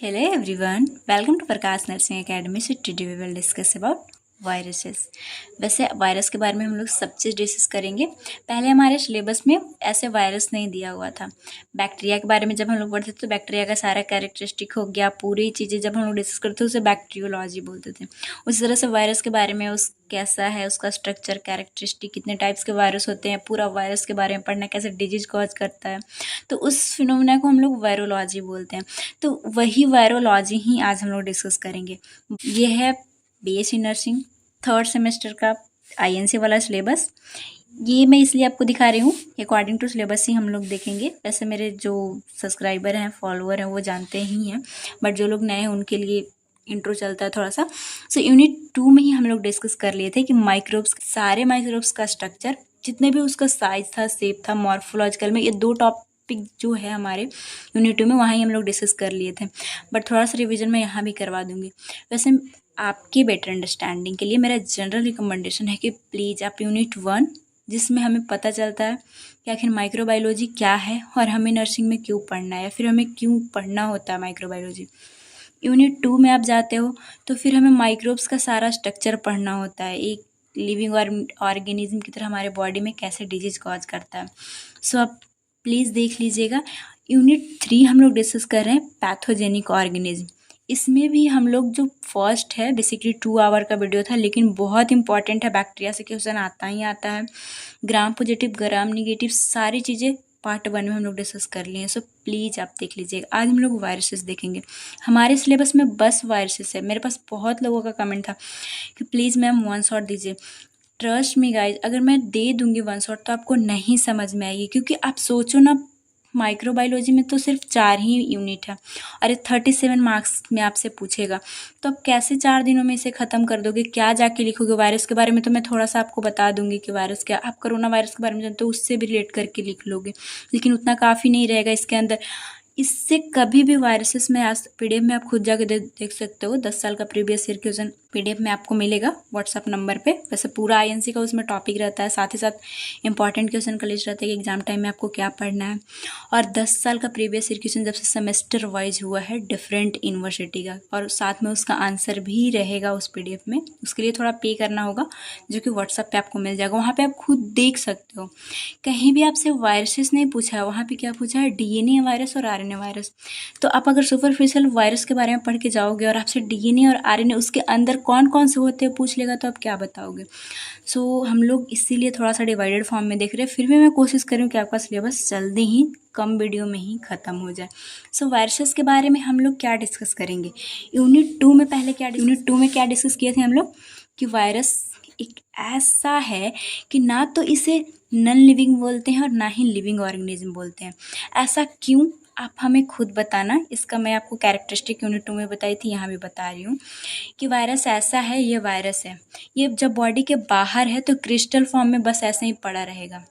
Hello everyone, welcome to Prakash nursing academy. So today we will discuss about viruses. वैसे virus के बारे में हम लोग सब चीज़ डिस्कस करेंगे। पहले हमारे सिलेबस में ऐसे वायरस नहीं दिया हुआ था। बैक्टीरिया के बारे में जब हम लोग पढ़ते थे तो बैक्टीरिया का सारा कैरेक्टरिस्टिक हो गया, पूरी चीज़ें जब हम लोग डिस्कस करते थे उसे बैक्टीरियोलॉजी बोलते थे। उसी तरह से वायरस के बारे में उस कैसा है, उसका स्ट्रक्चर, कैरेक्टरिस्टिक, कितने टाइप्स के वायरस होते हैं, पूरा वायरस के बारे में पढ़ना, कैसे डिजीज कॉज करता है, तो उस फिनोमेना को हम लोग वायरोलॉजी बोलते हैं। तो वही वायरोलॉजी ही आज हम लोग डिस्कस करेंगे। ये है बीएससी नर्सिंग थर्ड सेमेस्टर का आईएनसी वाला सिलेबस। ये मैं इसलिए आपको दिखा रही हूँ, अकॉर्डिंग टू सिलेबस ही हम लोग देखेंगे। वैसे मेरे जो सब्सक्राइबर हैं, फॉलोअर हैं, वो जानते ही हैं, बट जो लोग नए हैं उनके लिए इंट्रो चलता है थोड़ा सा। सो यूनिट 2 में ही हम लोग डिस्कस कर लिए थे कि माइक्रोब्स, सारे माइक्रोब्स का स्ट्रक्चर, जितने भी उसका साइज था, शेप था, मॉर्फोलॉजिकल में, ये 2 टॉपिक जो है हमारे यूनिट 2 में, वहाँ ही हम लोग डिस्कस कर लिए थे। बट थोड़ा सा रिवीजन मैं यहाँ भी करवा दूँगी। वैसे आपके बेटर अंडरस्टैंडिंग के लिए मेरा जनरल रिकमेंडेशन है कि प्लीज़ आप यूनिट 1, जिसमें हमें पता चलता है कि आखिर माइक्रोबायोलॉजी क्या है और हमें नर्सिंग में क्यों पढ़ना है या फिर हमें क्यों पढ़ना होता है माइक्रोबायोलॉजी। यूनिट 2 में आप जाते हो तो फिर हमें माइक्रोब्स का सारा स्ट्रक्चर पढ़ना होता है, एक लिविंग ऑर्गेनिज्म की तरह हमारे बॉडी में कैसे डिजीज कॉज करता है। सो आप प्लीज़ देख लीजिएगा। यूनिट 3 हम लोग डिस्कस कर रहे हैं पैथोजेनिक ऑर्गेनिज्म। इसमें भी हम लोग जो फर्स्ट है, बेसिकली 2 आवर का वीडियो था, लेकिन बहुत इंपॉर्टेंट है। बैक्टीरिया से क्वेश्चन आता ही आता है, ग्राम पॉजिटिव, ग्राम निगेटिव, सारी चीज़ें पार्ट 1 में हम लोग डिस्कस कर लिए हैं। सो प्लीज़ आप देख लीजिएगा। आज हम लोग वायरसेस देखेंगे। हमारे सिलेबस में बस वायरसेस है। मेरे पास बहुत लोगों का कमेंट था कि प्लीज़ मैम 1 शॉट दीजिए। ट्रस्ट मी गाइज, अगर मैं दे दूंगी 1 शॉट तो आपको नहीं समझ में आएगी, क्योंकि आप सोचो ना, माइक्रोबायोलॉजी में तो सिर्फ 4 ही यूनिट है और 37 मार्क्स में आपसे पूछेगा, तो आप कैसे 4 दिनों में इसे ख़त्म कर दोगे? क्या जाके लिखोगे? वायरस के बारे में तो मैं थोड़ा सा आपको बता दूंगी कि वायरस क्या, आप कोरोना वायरस के बारे में जानते हो, उससे भी रिलेट करके लिख लोगे, लेकिन उतना काफ़ी नहीं रहेगा इसके अंदर। इससे कभी भी वायरसेस में आज पीडीएफ में आप खुद जाके देख सकते हो। 10 साल का प्रीवियस ईयर क्वेश्चन पीडीएफ में आपको मिलेगा व्हाट्सअप नंबर पे। वैसे पूरा आईएनसी का उसमें टॉपिक रहता है, साथ ही साथ इंपॉर्टेंट क्वेश्चन का लिस्ट रहता है कि एग्जाम टाइम में आपको क्या पढ़ना है। और 10 साल का प्रीवियस ईयर क्वेश्चन जब से सेमेस्टर वाइज हुआ है डिफरेंट यूनिवर्सिटी का, और साथ में उसका आंसर भी रहेगा उस पीडीएफ में। उसके लिए थोड़ा पे करना होगा, जो कि व्हाट्सअप पे आपको मिल जाएगा। वहाँ पे आप खुद देख सकते हो। कहीं भी आपसे वायरसेस नहीं पूछा है, वहाँ पे क्या पूछा है? डीएनए वायरस और आरएनए वायरस। तो आप अगर सुपरफिशियल वायरस के बारे में पढ़ के जाओगे और आपसे डीएनए और आरएनए उसके अंदर कौन कौन से होते हैं पूछ लेगा, तो आप क्या बताओगे? सो हम लोग इसीलिए थोड़ा सा डिवाइडेड फॉर्म में देख रहे हैं। फिर भी मैं कोशिश करूँ कि आपका सिलेबस जल्दी ही कम वीडियो में ही ख़त्म हो जाए। सो वायरसेस के बारे में हम लोग क्या डिस्कस करेंगे यूनिट 2 में? पहले यूनिट 2 में क्या डिस्कस किए थे हम लोग कि वायरस एक ऐसा है कि ना तो इसे नॉन लिविंग बोलते हैं और ना ही लिविंग ऑर्गेनिज्म बोलते हैं। ऐसा क्यों, आप हमें खुद बताना। इसका मैं आपको कैरेक्टरिस्टिक यूनिट 2 में बताई थी, यहाँ भी बता रही हूँ कि वायरस ऐसा है, ये वायरस है, ये जब बॉडी के बाहर है तो क्रिस्टल फॉर्म में बस ऐसे ही पड़ा रहेगा।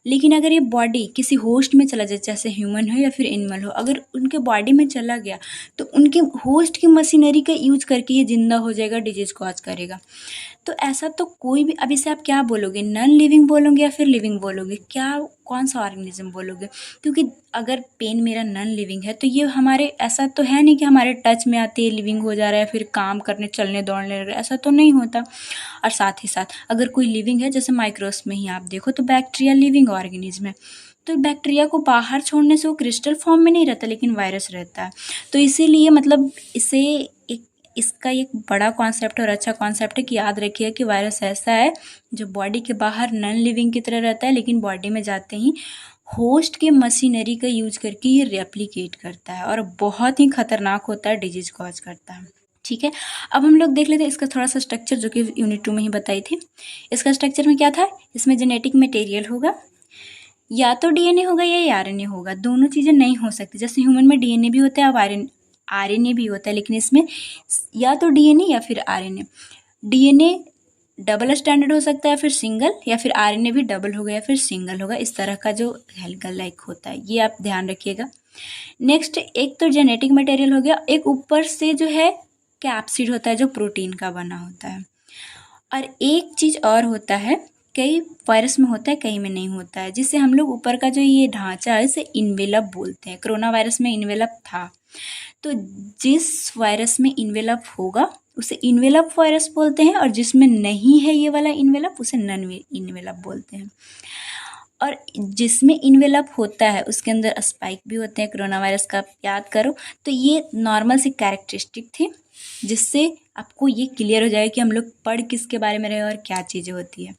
लेकिन अगर ये बॉडी किसी होस्ट में चला जाए, जैसे ह्यूमन हो या फिर एनिमल हो, अगर उनके बॉडी में चला गया तो उनके होस्ट की मशीनरी का यूज करके ये जिंदा हो जाएगा, डिजीज कॉज करेगा। तो ऐसा तो कोई भी, अब इसे आप क्या बोलोगे? नॉन लिविंग बोलोगे या फिर लिविंग बोलोगे? क्या, कौन सा ऑर्गेनिज्म बोलोगे? क्योंकि अगर पेन मेरा नॉन लिविंग है तो ये हमारे, ऐसा तो है नहीं कि हमारे टच में आते ही लिविंग हो जा रहा है, फिर काम करने, चलने दौड़ने लग रहा है, ऐसा तो नहीं होता। और साथ ही साथ अगर कोई लिविंग है, जैसे माइक्रोस में ही आप देखो तो बैक्टीरिया लिविंग ऑर्गेनिज्म है, तो बैक्टीरिया को बाहर छोड़ने से वो क्रिस्टल फॉर्म में नहीं रहता, लेकिन वायरस रहता है। तो इसीलिए मतलब इसे एक, इसका एक बड़ा कॉन्सेप्ट और अच्छा कॉन्सेप्ट है कि याद रखिए कि वायरस ऐसा है जो बॉडी के बाहर नॉन लिविंग की तरह रहता है, लेकिन बॉडी में जाते ही होस्ट के मशीनरी का यूज करके ये रेप्लिकेट करता है और बहुत ही खतरनाक होता है, डिजीज कॉज करता है। ठीक है, अब हम लोग देख लेते हैं इसका थोड़ा सा स्ट्रक्चर, जो कि यूनिट 2 में ही बताई थी। इसका स्ट्रक्चर में क्या था? इसमें जेनेटिक मटेरियल होगा, या तो डीएनए होगा या आरएनए होगा, दोनों चीज़ें नहीं हो सकती। जैसे ह्यूमन में डीएनए भी होता है, अब आरएनए भी होता है, लेकिन इसमें या तो डीएनए या फिर आरएनए। डीएनए डबल स्टैंडर्ड हो सकता है, फिर सिंगल, या फिर आरएनए भी डबल होगा या फिर सिंगल होगा। इस तरह का जो हेलिकल लाइक होता है, ये आप ध्यान रखिएगा। नेक्स्ट, एक तो जेनेटिक मटेरियल हो गया, एक ऊपर से जो है कैप्सिड होता है जो प्रोटीन का बना होता है। और एक चीज़ और होता है, कई वायरस में होता है, कई में नहीं होता है, जिससे हम लोग ऊपर का जो ये ढांचा है इसे इन्वेलप बोलते हैं। कोरोना वायरस में इन्वेलप था, तो जिस वायरस में इन्वेलप होगा उसे इन्वेलप वायरस बोलते हैं, और जिसमें नहीं है ये वाला इन्वेलप उसे नॉन इन्वेलप बोलते हैं। और जिसमें इन्वेलप होता है उसके अंदर स्पाइक भी होते हैं, कोरोना वायरस का आप याद करो। तो ये नॉर्मल सी कैरेक्टरिस्टिक थी जिससे आपको ये क्लियर हो जाएगा कि हम लोग पढ़ किसके बारे में रहे और क्या चीज़ें होती है।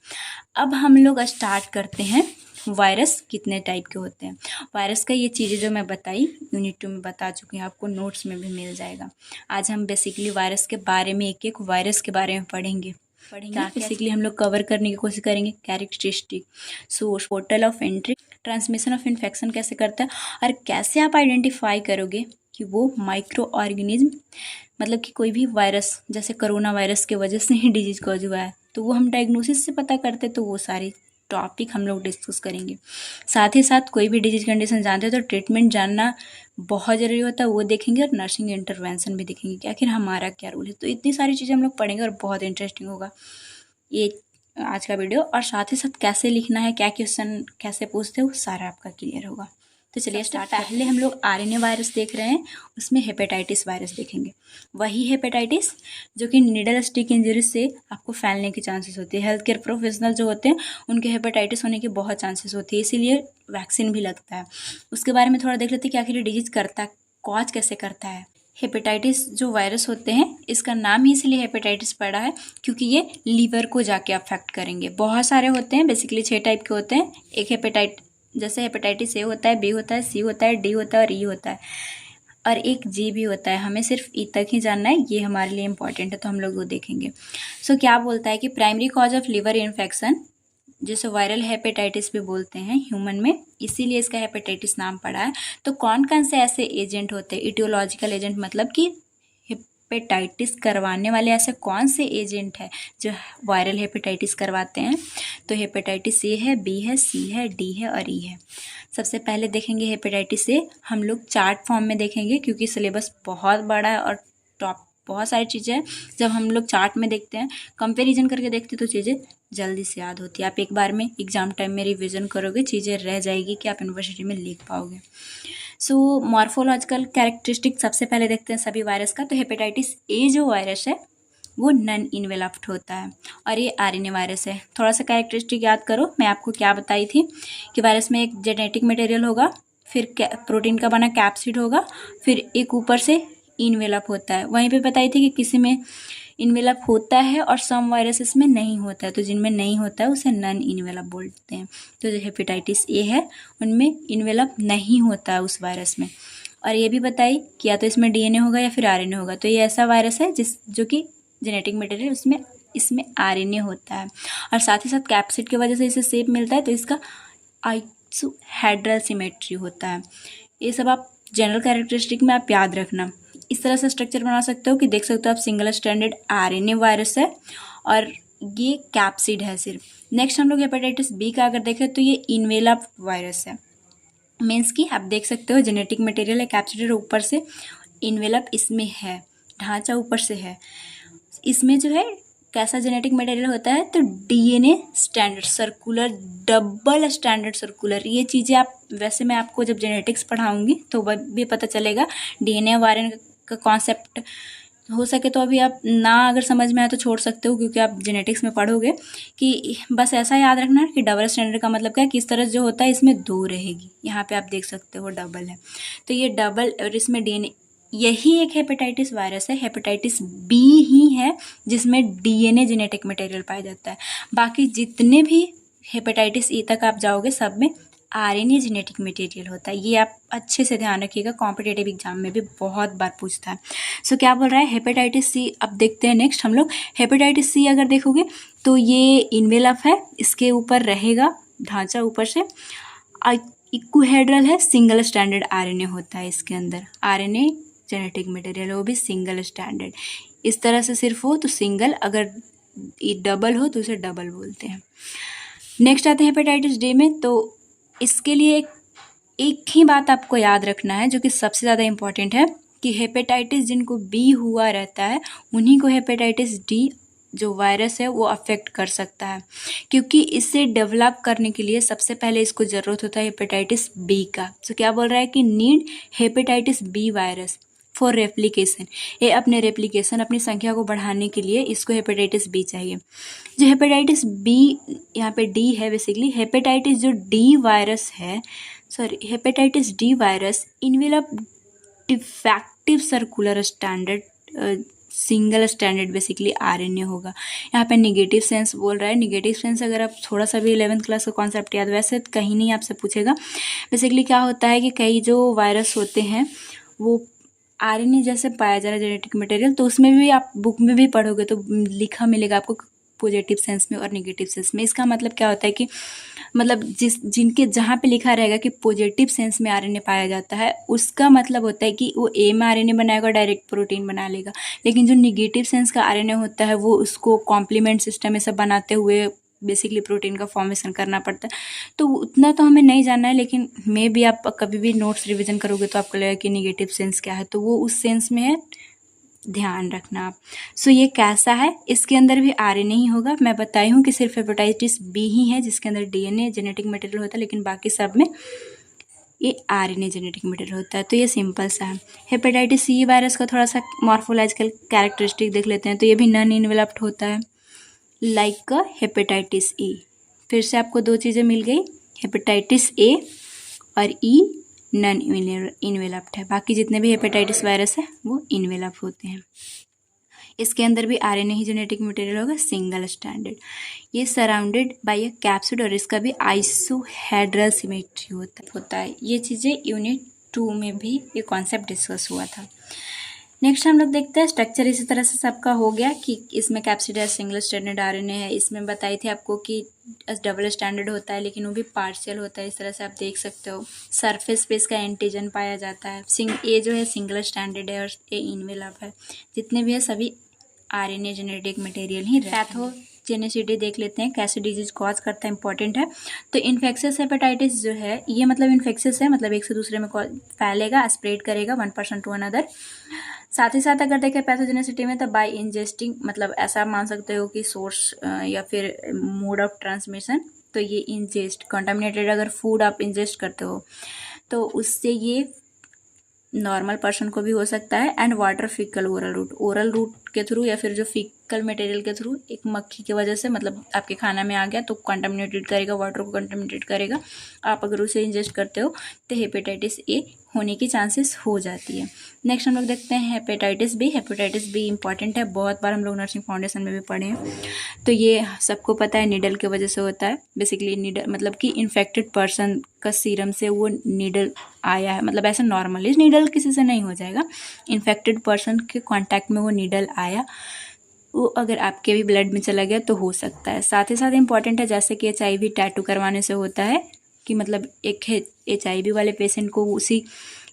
अब हम लोग स्टार्ट करते हैं वायरस कितने टाइप के होते हैं। वायरस का ये चीज़ें जो मैं बताई यूनिट 2 में बता चुकी हूँ, आपको नोट्स में भी मिल जाएगा। आज हम बेसिकली वायरस के बारे में एक एक वायरस के बारे में पढ़ेंगे। बेसिकली हम लोग कवर करने की कोशिश करेंगे characteristic, source, portal of entry, transmission of infection कैसे करता है, और कैसे आप आइडेंटिफाई करोगे कि वो माइक्रो ऑर्गेनिज्म, मतलब कि कोई भी वायरस जैसे कोरोना वायरस के वजह से ही डिजीज कॉज हुआ है तो वो हम डायग्नोसिस से पता करते, तो वो सारी टॉपिक हम लोग डिस्कस करेंगे। साथ ही साथ कोई भी डिजीज कंडीशन जानते हैं तो ट्रीटमेंट जानना बहुत ज़रूरी होता है, वो देखेंगे, और नर्सिंग इंटरवेंशन भी देखेंगे कि आखिर हमारा क्या रोल है। तो इतनी सारी चीज़ें हम लोग पढ़ेंगे और बहुत इंटरेस्टिंग होगा ये आज का वीडियो। और साथ ही साथ कैसे लिखना है, क्या क्वेश्चन कैसे पूछते हैं, वो सारा आपका क्लियर होगा। तो चलिए स्टार्ट। पहले हम लोग आरएनए वायरस देख रहे हैं, उसमें हेपेटाइटिस वायरस देखेंगे। वही हेपेटाइटिस जो कि निडल स्टिक इंजरी से आपको फैलने की चांसेस होती है। हेल्थ केयर प्रोफेशनल जो होते हैं उनके हेपेटाइटिस होने की बहुत चांसेस होती है, इसीलिए वैक्सीन भी लगता है। उसके बारे में थोड़ा देख लेते हैं कि आखिर डिजीज करता, कॉज कैसे करता है। हेपेटाइटिस जो वायरस होते हैं इसका नाम ही इसलिए हेपेटाइटिस पड़ा है क्योंकि ये लीवर को जाके अफेक्ट करेंगे। बहुत सारे होते हैं, बेसिकली 6 टाइप के होते हैं। एक जैसे हेपेटाइटिस ए होता है, बी होता है, सी होता है, डी होता है और ई होता है, और एक जी भी होता है। हमें सिर्फ ई तक ही जानना है, ये हमारे लिए इंपॉर्टेंट है तो हम लोग वो देखेंगे। सो क्या बोलता है कि primary cause of liver infection, जिसे वायरल हेपेटाइटिस भी बोलते हैं ह्यूमन में, इसीलिए इसका हेपेटाइटिस नाम पड़ा है। तो कौन कौन से ऐसे एजेंट होते हैं, इटियोलॉजिकल एजेंट, मतलब कि हेपेटाइटिस करवाने वाले ऐसे कौन से एजेंट है जो वायरल हेपेटाइटिस करवाते हैं। तो हेपेटाइटिस ए है, बी है, सी है, डी है और ई है। सबसे पहले देखेंगे हेपेटाइटिस ए। हम लोग चार्ट फॉर्म में देखेंगे क्योंकि सिलेबस बहुत बड़ा है और टॉप बहुत सारी चीज़ें हैं। जब हम लोग चार्ट में देखते हैं, कंपेरिजन करके देखते हैं तो चीज़ें जल्दी से याद होती है। आप एक बार में एग्जाम टाइम में रिविजन करोगे, चीज़ें रह जाएगी कि आप यूनिवर्सिटी में लिख पाओगे। सो मॉर्फोलॉजिकल कैरेक्टरिस्टिक सबसे पहले देखते हैं सभी वायरस का। तो हेपेटाइटिस ए जो वायरस है वो नॉन इन्वेलप्ड होता है और ये आरएनए वायरस है। थोड़ा सा कैरेक्टरिस्टिक याद करो, मैं आपको क्या बताई थी कि वायरस में एक जेनेटिक मटेरियल होगा, फिर प्रोटीन का बना कैप्सिड होगा, फिर एक ऊपर से इन्वेलप होता है। वहीं पे बताई थी कि किसी में इन्वेलप होता है और सम वायरसेस में नहीं होता है, तो जिनमें नहीं होता है उसे नॉन इन्वेलप बोलते हैं। तो जो हेपेटाइटिस ए है उनमें इन्वेलप नहीं होता है उस वायरस में। और ये भी बताई कि या तो इसमें डीएनए होगा या फिर आरएनए होगा। तो ये ऐसा वायरस है जो कि जेनेटिक मटेरियल इसमें आरएनए होता है, और साथ ही साथ कैप्सिड की वजह से इसे शेप मिलता है, तो इसका आइसोहेड्रल सिमेट्री होता है। ये सब आप जनरल कैरेक्टरिस्टिक में आप याद रखना। इस तरह से स्ट्रक्चर बना सकते हो कि देख सकते हो आप सिंगल स्ट्रैंडेड आरएनए वायरस है और ये कैप्सिड है सिर्फ। नेक्स्ट हम लोग हेपेटाइटिस बी का अगर देखें तो ये इन्वेलप वायरस है, मीन्स कि आप देख सकते हो जेनेटिक मटेरियल है, कैप्सिड ऊपर से, इन्वेलप इसमें है, ढांचा ऊपर से है। इसमें जो है कैसा जेनेटिक मटेरियल होता है, तो DNA standard circular, double standard circular. ये चीज़ें आप वैसे मैं आपको जब जेनेटिक्स पढ़ाऊंगी तो वह भी पता चलेगा। डीएनए और आरएनए का कॉन्सेप्ट हो सके तो अभी आप ना अगर समझ में आए तो छोड़ सकते हो, क्योंकि आप जेनेटिक्स में पढ़ोगे कि बस ऐसा याद रखना है कि डबल स्टैंडर्ड का मतलब क्या है, किस तरह जो होता है इसमें 2 रहेगी। यहाँ पे आप देख सकते हो डबल है, तो ये डबल, और इसमें डीएनए, यही एक हेपेटाइटिस वायरस है। हेपेटाइटिस बी ही है जिसमें डीएनए जेनेटिक मटेरियल पाया जाता है। बाकी जितने भी हेपेटाइटिस ई तक आप जाओगे सब में आरएनए जेनेटिक मटेरियल होता है। ये आप अच्छे से ध्यान रखिएगा, कॉम्पिटेटिव एग्जाम में भी बहुत बार पूछता है। सो क्या बोल रहा है हेपेटाइटिस सी। अब देखते हैं नेक्स्ट हम लोग हेपेटाइटिस सी अगर देखोगे तो ये इन्वेलप है, इसके ऊपर रहेगा ढांचा ऊपर से, इक्विहेड्रल है, सिंगल स्टैंडर्ड आरएनए होता है इसके अंदर। आरएनए जेनेटिक मटेरियल वो भी सिंगल स्टैंडर्ड, इस तरह से सिर्फ हो तो सिंगल, अगर डबल हो तो उसे डबल बोलते हैं। नेक्स्ट आते हैं हेपेटाइटिस डी में। तो इसके लिए एक ही बात आपको याद रखना है जो कि सबसे ज़्यादा इम्पॉर्टेंट है कि हेपेटाइटिस जिनको बी हुआ रहता है उन्हीं को हेपेटाइटिस डी जो वायरस है वो अफेक्ट कर सकता है, क्योंकि इसे डेवलप करने के लिए सबसे पहले इसको ज़रूरत होता है हेपेटाइटिस बी का। तो क्या बोल रहा है कि need hepatitis B virus for replication, ये अपने रेप्लिकेशन अपनी संख्या को बढ़ाने के लिए इसको हेपेटाइटिस बी चाहिए। जो हेपेटाइटिस बी यहाँ पे डी है, बेसिकली हेपेटाइटिस जो डी वायरस है, sorry hepatitis D virus envelope defective circular standard single standard basically RNA होगा। यहाँ पे निगेटिव सेंस बोल रहा है। निगेटिव सेंस अगर आप थोड़ा सा भी 11th क्लास का कॉन्सेप्ट याद, वैसे कहीं नहीं आपसे पूछेगा। बेसिकली क्या होता है कि कई जो वायरस होते हैं वो आरएनए जैसे पाया जा रहा है जेनेटिक मटेरियल, तो उसमें भी आप बुक में भी पढ़ोगे तो लिखा मिलेगा आपको पॉजिटिव सेंस में और नेगेटिव सेंस में। इसका मतलब क्या होता है कि मतलब जिनके जहाँ पे लिखा रहेगा कि पॉजिटिव सेंस में आरएनए पाया जाता है, उसका मतलब होता है कि वो ए में आरएनए बनाएगा, डायरेक्ट प्रोटीन बना लेगा। लेकिन जो नेगेटिव सेंस का आरएनए होता है वो उसको कॉम्प्लीमेंट सिस्टम में सब बनाते हुए बेसिकली प्रोटीन का फॉर्मेशन करना पड़ता है। तो उतना तो हमें नहीं जानना है, लेकिन मे भी आप कभी भी नोट्स रिविजन करोगे तो आपको लगेगा कि नेगेटिव सेंस क्या है, तो वो उस सेंस में है, ध्यान रखना आप। सो ये कैसा है, इसके अंदर भी आरएनए ही होगा। मैं बताई हूँ कि सिर्फ हेपेटाइटिस बी ही है जिसके अंदर डीएनए जेनेटिक मटेरियल होता है, लेकिन बाकी सब में ये आरएनए जेनेटिक मटेरियल होता है। तो ये सिंपल सा है। हेपेटाइटिस सी वायरस का थोड़ा सा मॉर्फोलॉजिकल कैरेक्टरिस्टिक देख लेते हैं। तो ये भी नॉन इन्वेलप्ड होता है लाइक हेपेटाइटिस ई। फिर से आपको दो चीज़ें मिल गई, हेपेटाइटिस ए और ई नॉन इन्वेलप्ड है। बाकी जितने भी हेपेटाइटिस वायरस है वो इन्वेलप होते हैं। इसके अंदर भी आरएनए ही जेनेटिक मटेरियल होगा, सिंगल स्टैंडर्ड। ये सराउंडेड बाय अ कैप्सिड और इसका भी आइसोहेड्रल सिमेट्री होता है। ये चीज़ें यूनिट 2 में भी ये कॉन्सेप्ट डिस्कस हुआ था। नेक्स्ट हम लोग देखते हैं स्ट्रक्चर। इसी तरह से सबका हो गया कि इसमें कैप्सिड है, सिंगल स्टैंडर्ड आरएनए है। इसमें बताई थी आपको कि डबल स्टैंडर्ड होता है, लेकिन वो भी पार्शियल होता है। इस तरह से आप देख सकते हो। सरफेस पे इसका एंटीजन पाया जाता है। ए जो है सिंगल स्टैंडर्ड है और ए इन्वेलप है। जितने भी है सभी आरएनए जेनेटिक मटेरियल ही रहता है। पैथोजेनेसिटी देख लेते हैं, कैसे डिजीज कॉज करता है, इंपॉर्टेंट है। तो इन्फेक्शियस हेपेटाइटिस जो है ये मतलब इन्फेक्शियस है, मतलब एक से दूसरे में फैलेगा, स्प्रेड करेगा 1% टू अनदर। साथ ही साथ अगर देखें पैथोजेनेसिटी में तो बाय इंजेस्टिंग, मतलब ऐसा मान सकते हो कि सोर्स या फिर मोड ऑफ ट्रांसमिशन। तो ये इंजेस्ट कंटामिनेटेड अगर फूड आप इंजेस्ट करते हो तो उससे ये नॉर्मल पर्सन को भी हो सकता है। And water faecal oral route के थ्रू या फिर जो फीकल मटेरियल के थ्रू एक मक्खी की वजह से मतलब आपके खाना में आ गया तो कंटामिनेटेड करेगा, वाटर को कंटामिनेटेड करेगा। आप अगर उसे इंजेस्ट करते हो तो हेपेटाइटिस ए होने की चांसेस हो जाती है। नेक्स्ट हम लोग देखते हैं hepatitis B. Hepatitis B important है, बहुत बार हम लोग नर्सिंग फाउंडेशन में भी पढ़े हैं। तो ये सबको पता है नीडल की वजह से होता है। बेसिकली नीडल मतलब कि इन्फेक्टेड पर्सन का सीरम से वो नीडल आया है, मतलब ऐसा नॉर्मली नीडल किसी से नहीं हो जाएगा। इन्फेक्टेड पर्सन के कांटेक्ट में वो नीडल आया, वो अगर आपके भी ब्लड में चला गया तो हो सकता है। साथ ही साथ इंपॉर्टेंट है, जैसे कि HIV टैटू करवाने से होता है कि मतलब एक HIV वाले पेशेंट को उसी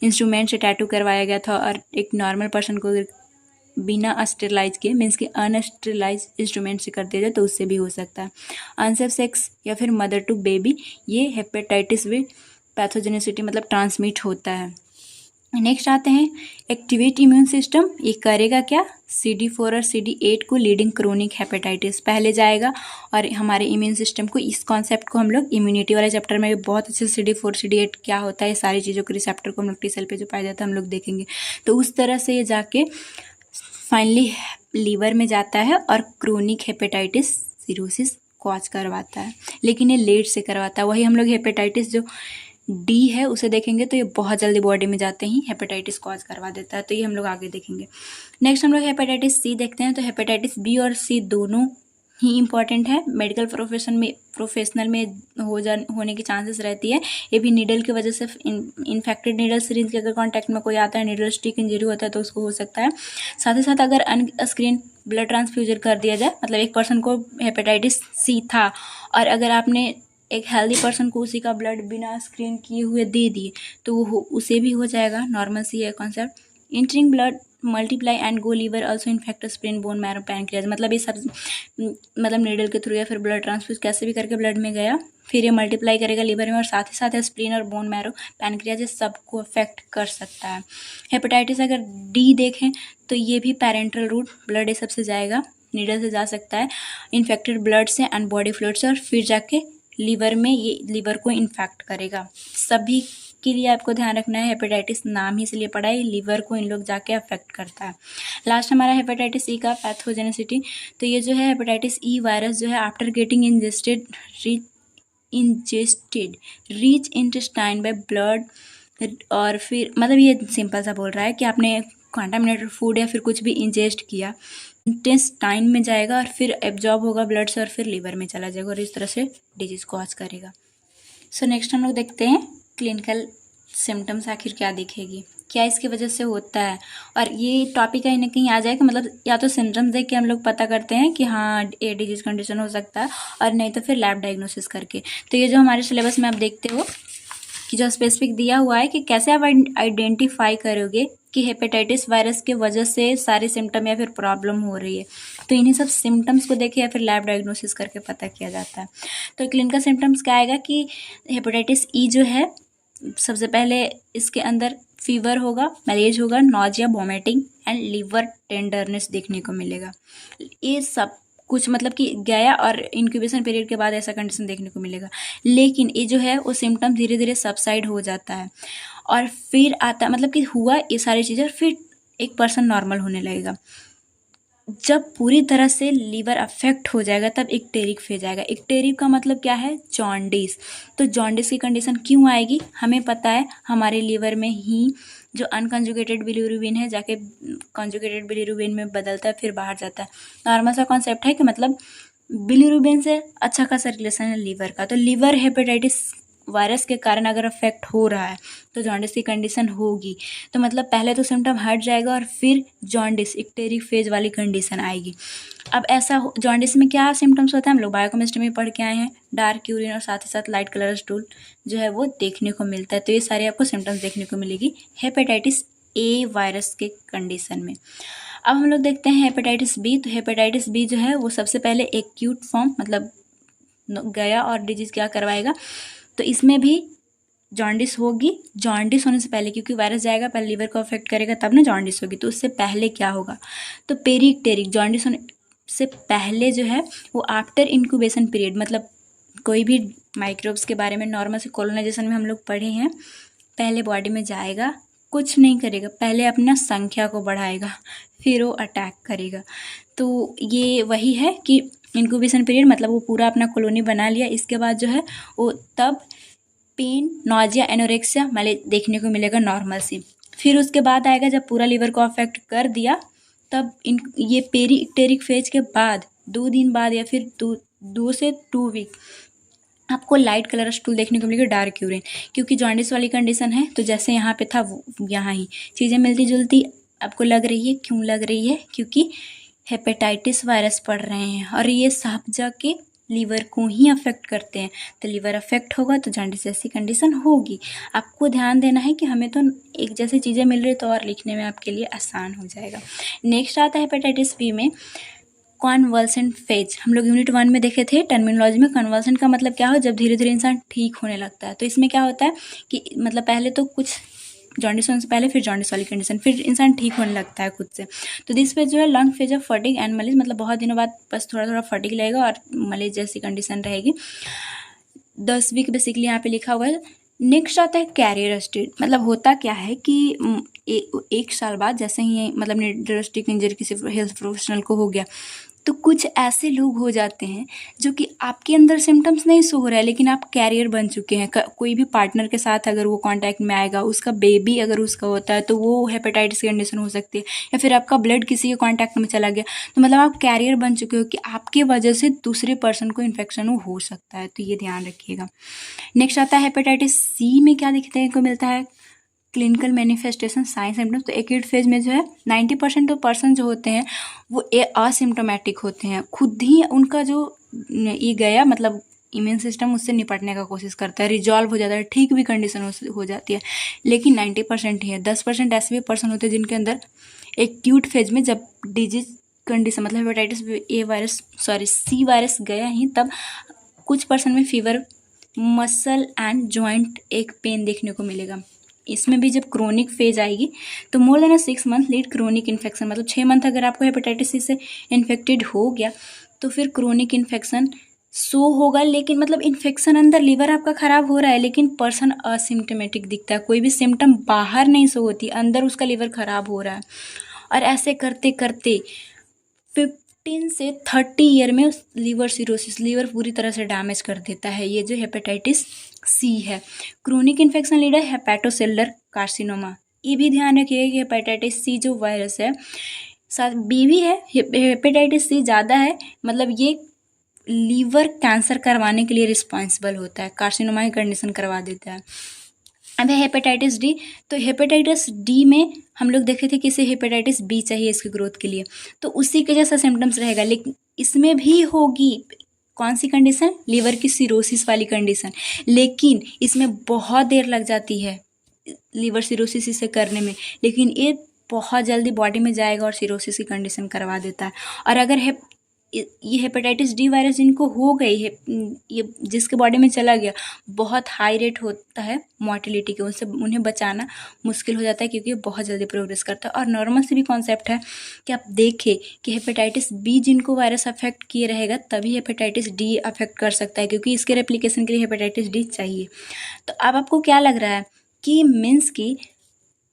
इंस्ट्रूमेंट से टैटू करवाया गया था और एक नॉर्मल पर्सन को बिना अस्टरलाइज किए मीन्स कि अनस्टरलाइज इंस्ट्रूमेंट से कर दिया जाए तो उससे भी हो सकता है। अनसेफ सेक्स या फिर मदर टू बेबी, ये हेपेटाइटिस बी पैथोजेनेसिटी मतलब ट्रांसमिट होता है। नेक्स्ट आते हैं एक्टिवेट इम्यून सिस्टम। ये करेगा क्या, CD4 और CD8 को लीडिंग क्रोनिक हेपेटाइटिस पहले जाएगा और हमारे इम्यून सिस्टम को, इस कॉन्सेप्ट को हम लोग इम्यूनिटी वाले चैप्टर में बहुत अच्छे से CD4 CD8 क्या होता है, सारी चीज़ों के रिसेप्टर को हम लोग T सेल पे जो पाया जाता है हम लोग देखेंगे। तो उस तरह से ये जाके फाइनली लीवर में जाता है और क्रोनिक हेपेटाइटिस सीरोसिस कॉज करवाता है, लेकिन ये लेट से करवाता है। वही हम लोग हेपेटाइटिस जो डी है उसे देखेंगे तो ये बहुत जल्दी बॉडी में जाते ही हेपेटाइटिस कॉज करवा देता है, तो ये हम लोग आगे देखेंगे। नेक्स्ट हम लोग हेपेटाइटिस सी देखते हैं। तो हेपेटाइटिस बी और सी दोनों ही इंपॉर्टेंट है। मेडिकल प्रोफेशनल में होने की चांसेस रहती है। ये भी नीडल की वजह से, इन्फेक्टेड नीडल सिरिंज के अगर कॉन्टैक्ट में कोई आता है, नीडल स्टिक इंजरी होता है तो उसको हो सकता है। साथ ही साथ अगर अनस्क्रीन ब्लड ट्रांसफ्यूजन कर दिया जाए, मतलब एक पर्सन को हेपेटाइटिस सी था और अगर आपने एक हेल्दी पर्सन को उसी का ब्लड बिना स्क्रीन किए हुए दे दिए तो वो उसे भी हो जाएगा। नॉर्मल सी है concept. Entering blood multiply and go liver also infect spleen bone marrow pancreas, मतलब ये सब मतलब नीडल के थ्रू या फिर ब्लड ट्रांसफ्यूज कैसे भी करके ब्लड में गया, फिर ये मल्टीप्लाई करेगा लीवर में और साथ ही साथ स्प्रीन और बोन मैरो पैनक्रियाज ये सबको अफेक्ट कर सकता है। हेपेटाइटिस अगर डी देखें तो ये भी पैरेंटल रूट ब्लड ये सबसे जाएगा, नीडल से जा सकता है इन्फेक्टेड ब्लड से एंड बॉडी फ्लूइड से, और फिर जाके लीवर में ये लीवर को इन्फेक्ट करेगा। सभी के लिए आपको ध्यान रखना है, हेपेटाइटिस नाम ही इसलिए पड़ा है, लीवर को इन लोग जाके अफेक्ट करता है। लास्ट हमारा हेपेटाइटिस ई का पैथोजेनेसिटी। तो ये जो है हेपेटाइटिस ई वायरस जो है after getting ingested reach intestine by blood, और फिर मतलब ये सिंपल सा बोल रहा है कि आपने कंटामिनेटेड फूड या फिर कुछ भी इंजेस्ट किया, इंटेस्टाइन में जाएगा और फिर एब्जॉर्ब होगा ब्लड से और फिर लीवर में चला जाएगा और इस तरह से डिजीज कॉज करेगा। सो नेक्स्ट हम लोग देखते हैं क्लिनिकल सिम्टम्स आखिर क्या दिखेगी, क्या इसकी वजह से होता है। और ये टॉपिक कहीं ना कहीं आ जाएगा, मतलब या तो सिम्टम्स देख के हम लोग पता करते हैं कि हाँ ये डिजीज कंडीशन हो सकता है, और नहीं तो फिर लैब डायग्नोसिस करके। तो ये जो हमारे सिलेबस में आप देखते हो कि जो स्पेसिफिक दिया हुआ है कि कैसे आप आइडेंटिफाई करोगे कि हेपेटाइटिस वायरस के वजह से सारे सिम्टम या फिर प्रॉब्लम हो रही है, तो इन्हीं सब सिम्टम्स को देखे या फिर लैब डायग्नोसिस करके पता किया जाता है। तो क्लिनिकल सिम्टम्स क्या आएगा कि हेपेटाइटिस ई जो है सबसे पहले इसके अंदर फीवर होगा, मलेज होगा, nausea, vomiting and liver tenderness देखने को मिलेगा। ये सब कुछ मतलब कि गया और इंक्यूबेशन पीरियड के बाद ऐसा कंडीशन देखने को मिलेगा। लेकिन ये जो है वो सिम्टम धीरे धीरे सबसाइड हो जाता है और फिर आता मतलब कि हुआ ये सारी चीज़ें, फिर एक पर्सन नॉर्मल होने लगेगा। जब पूरी तरह से लीवर अफेक्ट हो जाएगा तब इक्टेरिक फेज आएगा। इक्टेरिक का मतलब क्या है? जॉन्डिस। तो जॉन्डिस की कंडीशन क्यों आएगी? हमें पता है हमारे लीवर में ही जो अनकंजुगेटेड बिलीरुबिन है जाके कंजुगेटेड बिलीरुबिन में बदलता है, फिर बाहर जाता है। नॉर्मल सा कॉन्सेप्ट है कि मतलब बिलीरुबिन से अच्छा खासा रिलेशन है लीवर का। तो लीवर हेपेटाइटिस वायरस के कारण अगर अफेक्ट हो रहा है तो जॉन्डिस की कंडीशन होगी। तो मतलब पहले तो सिम्टम हट जाएगा और फिर जॉन्डिस इक्टेरिक फेज वाली कंडीशन आएगी। अब ऐसा जॉन्डिस में क्या सिम्टम्स होता है, हम लोग बायोकेमिस्ट्री में पढ़ के आए हैं, डार्क यूरिन और साथ ही साथ लाइट कलर स्टूल जो है वो देखने को मिलता है। तो ये सारे आपको सिम्टम्स देखने को मिलेगी हेपेटाइटिस ए वायरस के कंडीशन में। अब हम लोग देखते हैं हेपेटाइटिस बी। तो हेपेटाइटिस बी जो है वो सबसे पहले एक्यूट फॉर्म मतलब गया और डिजीज क्या करवाएगा, तो इसमें भी जॉन्डिस होगी। जॉन्डिस होने से पहले, क्योंकि वायरस जाएगा पहले लीवर को अफेक्ट करेगा तब ना जॉन्डिस होगी, तो उससे पहले क्या होगा, तो पेरिक्टेरिक। जॉन्डिस होने से पहले जो है वो आफ्टर इंक्यूबेशन पीरियड, मतलब कोई भी माइक्रोब्स के बारे में नॉर्मल से कॉलोनाइजेशन में हम लोग पढ़े हैं, पहले बॉडी में जाएगा, कुछ नहीं करेगा, पहले अपना संख्या को बढ़ाएगा, फिर वो अटैक करेगा। तो ये वही है कि इंक्यूबेशन पीरियड मतलब वो पूरा अपना कॉलोनी बना लिया, इसके बाद जो है वो तब पेन, नॉजिया, एनोरेक्सिया मतलब देखने को मिलेगा नॉर्मल से। फिर उसके बाद आएगा जब पूरा लीवर को अफेक्ट कर दिया, तब ये पेरिक्टेरिक फेज के बाद 2 दिन बाद या फिर 2 से 2 वीक आपको लाइट कलर स्टूल देखने को मिलेगा, डार्क यूरिन। क्योंकि जॉन्डिस वाली कंडीशन है तो जैसे यहाँ पे था यहाँ ही चीज़ें मिलती जुलती आपको लग रही है। क्यों लग रही है? क्योंकि हेपेटाइटिस वायरस पढ़ रहे हैं और ये सब जाके लीवर को ही अफेक्ट करते हैं। तो लीवर अफेक्ट होगा तो जॉन्डिस जैसी कंडीशन होगी। आपको ध्यान देना है कि हमें तो एक जैसी चीज़ें मिल रही तो और लिखने में आपके लिए आसान हो जाएगा। नेक्स्ट आता है हेपेटाइटिस बी में कॉन्वल्सेंट फेज। हम लोग यूनिट 1 में देखे थे टर्मिनोलॉजी में। कॉन्वल्सेंट का मतलब क्या हो, जब धीरे धीरे इंसान ठीक होने लगता है। तो इसमें क्या होता है कि मतलब पहले तो कुछ जॉन्डिस होने से पहले फिर जॉन्डिस वाली कंडीशन, फिर इंसान ठीक होने लगता है खुद से। तो दिस फेज जो है long phase of fatigue and malaise, मतलब बहुत दिनों बाद बस थोड़ा थोड़ा फटीग लगेगा और मलेज जैसी कंडीशन रहेगी। 10 वीक बेसिकली यहाँ पे लिखा हुआ है। नेक्स्ट आता है कैरियर स्टेज। मतलब होता क्या है कि एक साल बाद जैसे ही मतलब ड्रास्टिक इंजरी किसी हेल्थ प्रोफेशनल को हो गया, तो कुछ ऐसे लोग हो जाते हैं जो कि आपके अंदर सिम्टम्स नहीं शो हो रहा है लेकिन आप कैरियर बन चुके हैं। कोई भी पार्टनर के साथ अगर वो कांटेक्ट में आएगा, उसका बेबी अगर उसका होता है तो वो हेपेटाइटिस की कंडीशन हो सकती है, या फिर आपका ब्लड किसी के कांटेक्ट में चला गया तो मतलब आप कैरियर बन चुके हो कि आपके वजह से दूसरे पर्सन को इन्फेक्शन हो सकता है। तो ये ध्यान रखिएगा। नेक्स्ट आता है हेपेटाइटिस सी में क्या देखने को मिलता है, क्लिनिकल मैनिफेस्टेशन साइन सिम्टम्स। तो एक्यूट फेज में जो है 90% तो पर्सन जो होते हैं वो असिम्टोमेटिक होते हैं, खुद ही उनका जो ये गया मतलब इम्यून सिस्टम उससे निपटने का कोशिश करता है, रिजॉल्व हो जाता है, ठीक भी कंडीशन हो जाती है। लेकिन 90% ही है। 10% ऐसे भी पर्सन होते हैं जिनके अंदर एक्यूट फेज में जब डिजीज कंडीशन मतलब hepatitis A virus C virus गया ही, तब कुछ पर्सन में फीवर, मसल एंड जॉइंट एक पेन देखने को मिलेगा। इसमें भी जब क्रोनिक फेज आएगी तो more than 6 month lead chronic infection, मतलब 6 मंथ अगर आपको हेपेटाइटिस सी से इन्फेक्टेड हो गया तो फिर क्रोनिक इन्फेक्शन शो होगा, लेकिन मतलब इन्फेक्शन अंदर लीवर आपका ख़राब हो रहा है लेकिन पर्सन असिम्टोमेटिक दिखता है, कोई भी सिम्टम बाहर नहीं शो होती, अंदर उसका लीवर ख़राब हो रहा है। और ऐसे करते करते 15 से 30 ईयर में लीवर सिरोसिस, लीवर पूरी तरह से डैमेज कर देता है। ये जो हेपेटाइटिस सी है। Chronic infection leader hepatocellular carcinoma. ये भी ध्यान रखिएगा कि हेपेटाइटिस सी जो वायरस है, साथ बी भी है, हेपेटाइटिस सी ज़्यादा है, मतलब ये लीवर कैंसर करवाने के लिए रिस्पॉन्सिबल होता है, कार्सिनोमा की कंडीशन करवा देता है। अब है हेपेटाइटिस डी। तो हेपेटाइटिस डी में हम लोग देखे थे कि इसे हेपेटाइटिस बी चाहिए इसकी ग्रोथ के लिए, तो उसी के जैसा सिम्टम्स रहेगा, लेकिन इसमें भी होगी कौन सी कंडीशन, लीवर की सिरोसिस वाली कंडीशन, लेकिन इसमें बहुत देर लग जाती है लीवर सिरोसिस इसे करने में, लेकिन ये बहुत जल्दी बॉडी में जाएगा और सिरोसिस की कंडीशन करवा देता है। और अगर ये हेपेटाइटिस डी वायरस जिनको हो गई है, ये जिसके बॉडी में चला गया, बहुत हाई रेट होता है मोर्टेलिटी के, उनसे उन्हें बचाना मुश्किल हो जाता है क्योंकि ये बहुत जल्दी प्रोग्रेस करता है। और नॉर्मल से भी कॉन्सेप्ट है कि आप देखें कि हेपेटाइटिस बी जिनको वायरस अफेक्ट किए रहेगा तभी हेपेटाइटिस डी अफेक्ट कर सकता है, क्योंकि इसके रेप्लिकेशन के लिए हेपेटाइटिस डी चाहिए। तो अब आपको क्या लग रहा है कि मीन्स की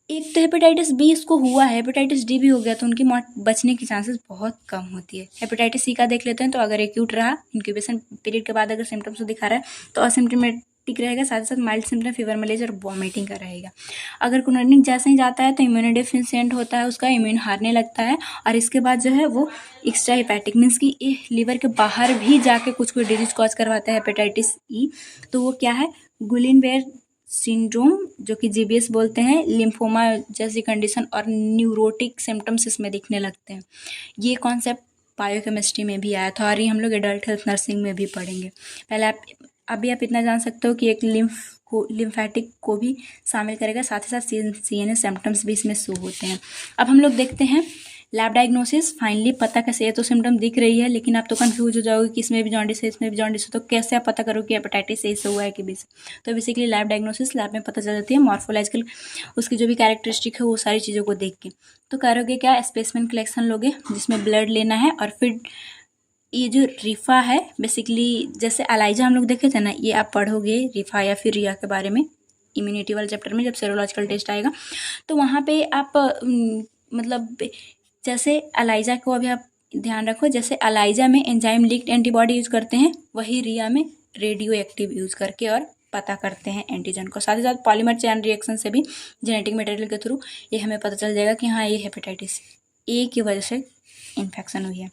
एक तो हेपेटाइटिस बी इसको हुआ है, हेपेटाइटिस डी भी हो गया, तो उनकी मौत बचने की चांसेस बहुत कम होती है। हेपेटाइटिस सी का देख लेते हैं। तो अगर एक्यूट रहा, इंक्यूबेशन पीरियड के बाद अगर सिम्टम्स दिखा रहा है तो असिम्टोमेटिक रहेगा, साथ ही साथ माइल्ड सिम्टम फीवर, मलेरिया और वॉमिटिंग का रहेगा। अगर क्रोनिक जैसे ही जाता है तो इम्यूनोडेफिशिएंट होता है, उसका इम्यून हारने लगता है, और इसके बाद जो है वो एक्स्ट्रा हेपेटिक मीन्स कि लीवर के बाहर भी जाके कुछ कोई डिजीज कॉज करवाता है हेपेटाइटिस ई। तो वो क्या है, गुलिनवेयर सिंड्रोम, जो कि जीबीएस बोलते हैं, लिम्फोमा जैसी कंडीशन और न्यूरोटिक सिम्टम्स इसमें दिखने लगते हैं। ये कॉन्सेप्ट बायोकेमिस्ट्री में भी आया था और ये हम लोग एडल्ट हेल्थ नर्सिंग में भी पढ़ेंगे। पहले आप अभी आप इतना जान सकते हो कि एक लिम्फेटिक को भी शामिल करेगा, साथ ही साथ सीएनएस सिम्टम्स भी इसमें शो होते हैं। अब हम लोग देखते हैं लैब डायग्नोसिस। फाइनली पता कैसे, ये तो सिम्टम दिख रही है लेकिन आप तो कंफ्यूज हो जाओगे कि इसमें भी जॉन्डिस है, इसमें भी जॉन्डिस है, तो कैसे आप पता करोगे कि हेपेटाइटिस ए से हुआ है कि बी से। तो बेसिकली लैब डायग्नोसिस, लैब में पता चल जाती है मॉर्फोलॉजिकल उसकी जो भी कैरेक्टरिस्टिक है वो सारी चीज़ों को देख के। तो करोगे क्या, स्पेसिमेन कलेक्शन लोगे जिसमें ब्लड लेना है, और फिर ये जो रिफा है बेसिकली जैसे एलाइजा हम लोग देखे थे ना, ये आप पढ़ोगे रिफा या फिर रिया के बारे में इम्यूनिटी वाले चैप्टर में, जब सेरोलॉजिकल टेस्ट आएगा तो वहाँ पे आप मतलब जैसे एलाइजा को अभी आप ध्यान रखो, जैसे एलाइजा में एंजाइम लिंक्ड एंटीबॉडी यूज करते हैं, वही रिया में रेडियो एक्टिव यूज करके और पता करते हैं एंटीजन को। साथ ही साथ पॉलीमर चेन रिएक्शन से भी जेनेटिक मटेरियल के थ्रू ये हमें पता चल जाएगा कि हाँ ये हेपेटाइटिस ए की वजह से इन्फेक्शन हुई है।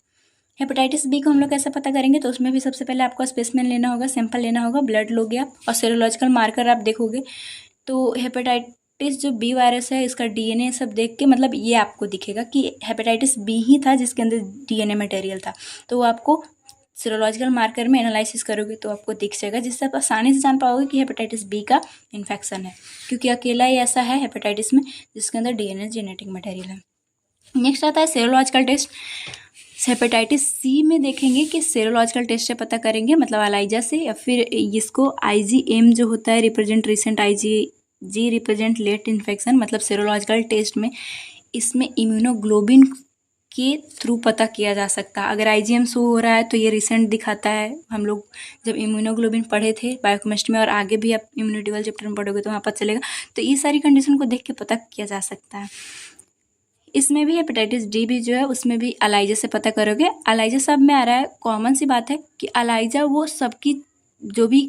हेपेटाइटिस बी को हम लोग कैसे पता करेंगे, तो उसमें भी सबसे पहले आपको स्पेसिमेन लेना होगा, सैंपल लेना होगा, ब्लड लोगे आप और सेरोलॉजिकल मार्कर आप देखोगे। तो हेपेटाइटिस जो बी वायरस है इसका डीएनए सब देख के मतलब ये आपको दिखेगा कि हेपेटाइटिस बी ही था जिसके अंदर डीएनए मटेरियल था, तो वो आपको सीरोलॉजिकल मार्कर में एनालिसिस करोगे तो आपको दिख जाएगा, जिससे आप आसानी से जान पाओगे कि हेपेटाइटिस बी का इन्फेक्शन है, क्योंकि अकेला ही ऐसा है हेपेटाइटिस में जिसके अंदर डीएनए जेनेटिक मटेरियल है। नेक्स्ट आता है सेरोलॉजिकल टेस्ट। हेपेटाइटिस सी में देखेंगे कि सेरोलॉजिकल टेस्ट से पता करेंगे, मतलब एलाइजा से, या फिर इसको आईजीएम जो होता है represent recent, IgG represent late infection, मतलब सेरोलॉजिकल टेस्ट में इसमें इम्यूनोग्लोबिन के थ्रू पता किया जा सकता है। अगर आईजीएम शो हो रहा है तो ये रिसेंट दिखाता है। हम लोग जब इम्यूनोग्लोबिन पढ़े थे बायोकेमिस्ट्री में, और आगे भी आप इम्यूनिटी वाले चैप्टर में पढ़ोगे तो वहाँ पता चलेगा। तो ये सारी कंडीशन को देख के पता किया जा सकता है। इसमें भी हेपेटाइटिस डी भी जो है उसमें भी एलाइजा से पता करोगे। एलाइजा सब में आ रहा है, कॉमन सी बात है कि एलाइजा वो सबकी जो भी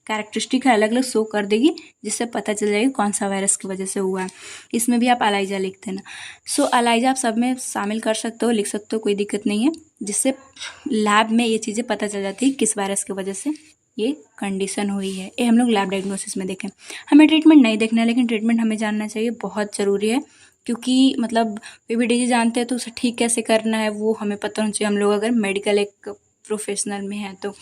कैरेक्टरिस्टिक है अलग अलग शो कर देगी, जिससे पता चल जाएगा कौन सा वायरस की वजह से हुआ है। इसमें भी आप एलाइजा लिखते ना। सो एलाइजा आप सब में शामिल कर सकते हो, लिख सकते हो, कोई दिक्कत नहीं है, जिससे लैब में ये चीज़ें पता चल जाती है किस वायरस की वजह से ये कंडीशन हुई है। ये हम लोग लैब डायग्नोसिस में देखें। हमें ट्रीटमेंट नहीं देखना है, लेकिन ट्रीटमेंट हमें जानना चाहिए, बहुत ज़रूरी है, क्योंकि मतलब कोई भी डिजीज जानते हैं तो उसे ठीक कैसे करना है वो हमें पता होना चाहिए। हम लोग अगर मेडिकल एक प्रोफेशनल में है तो,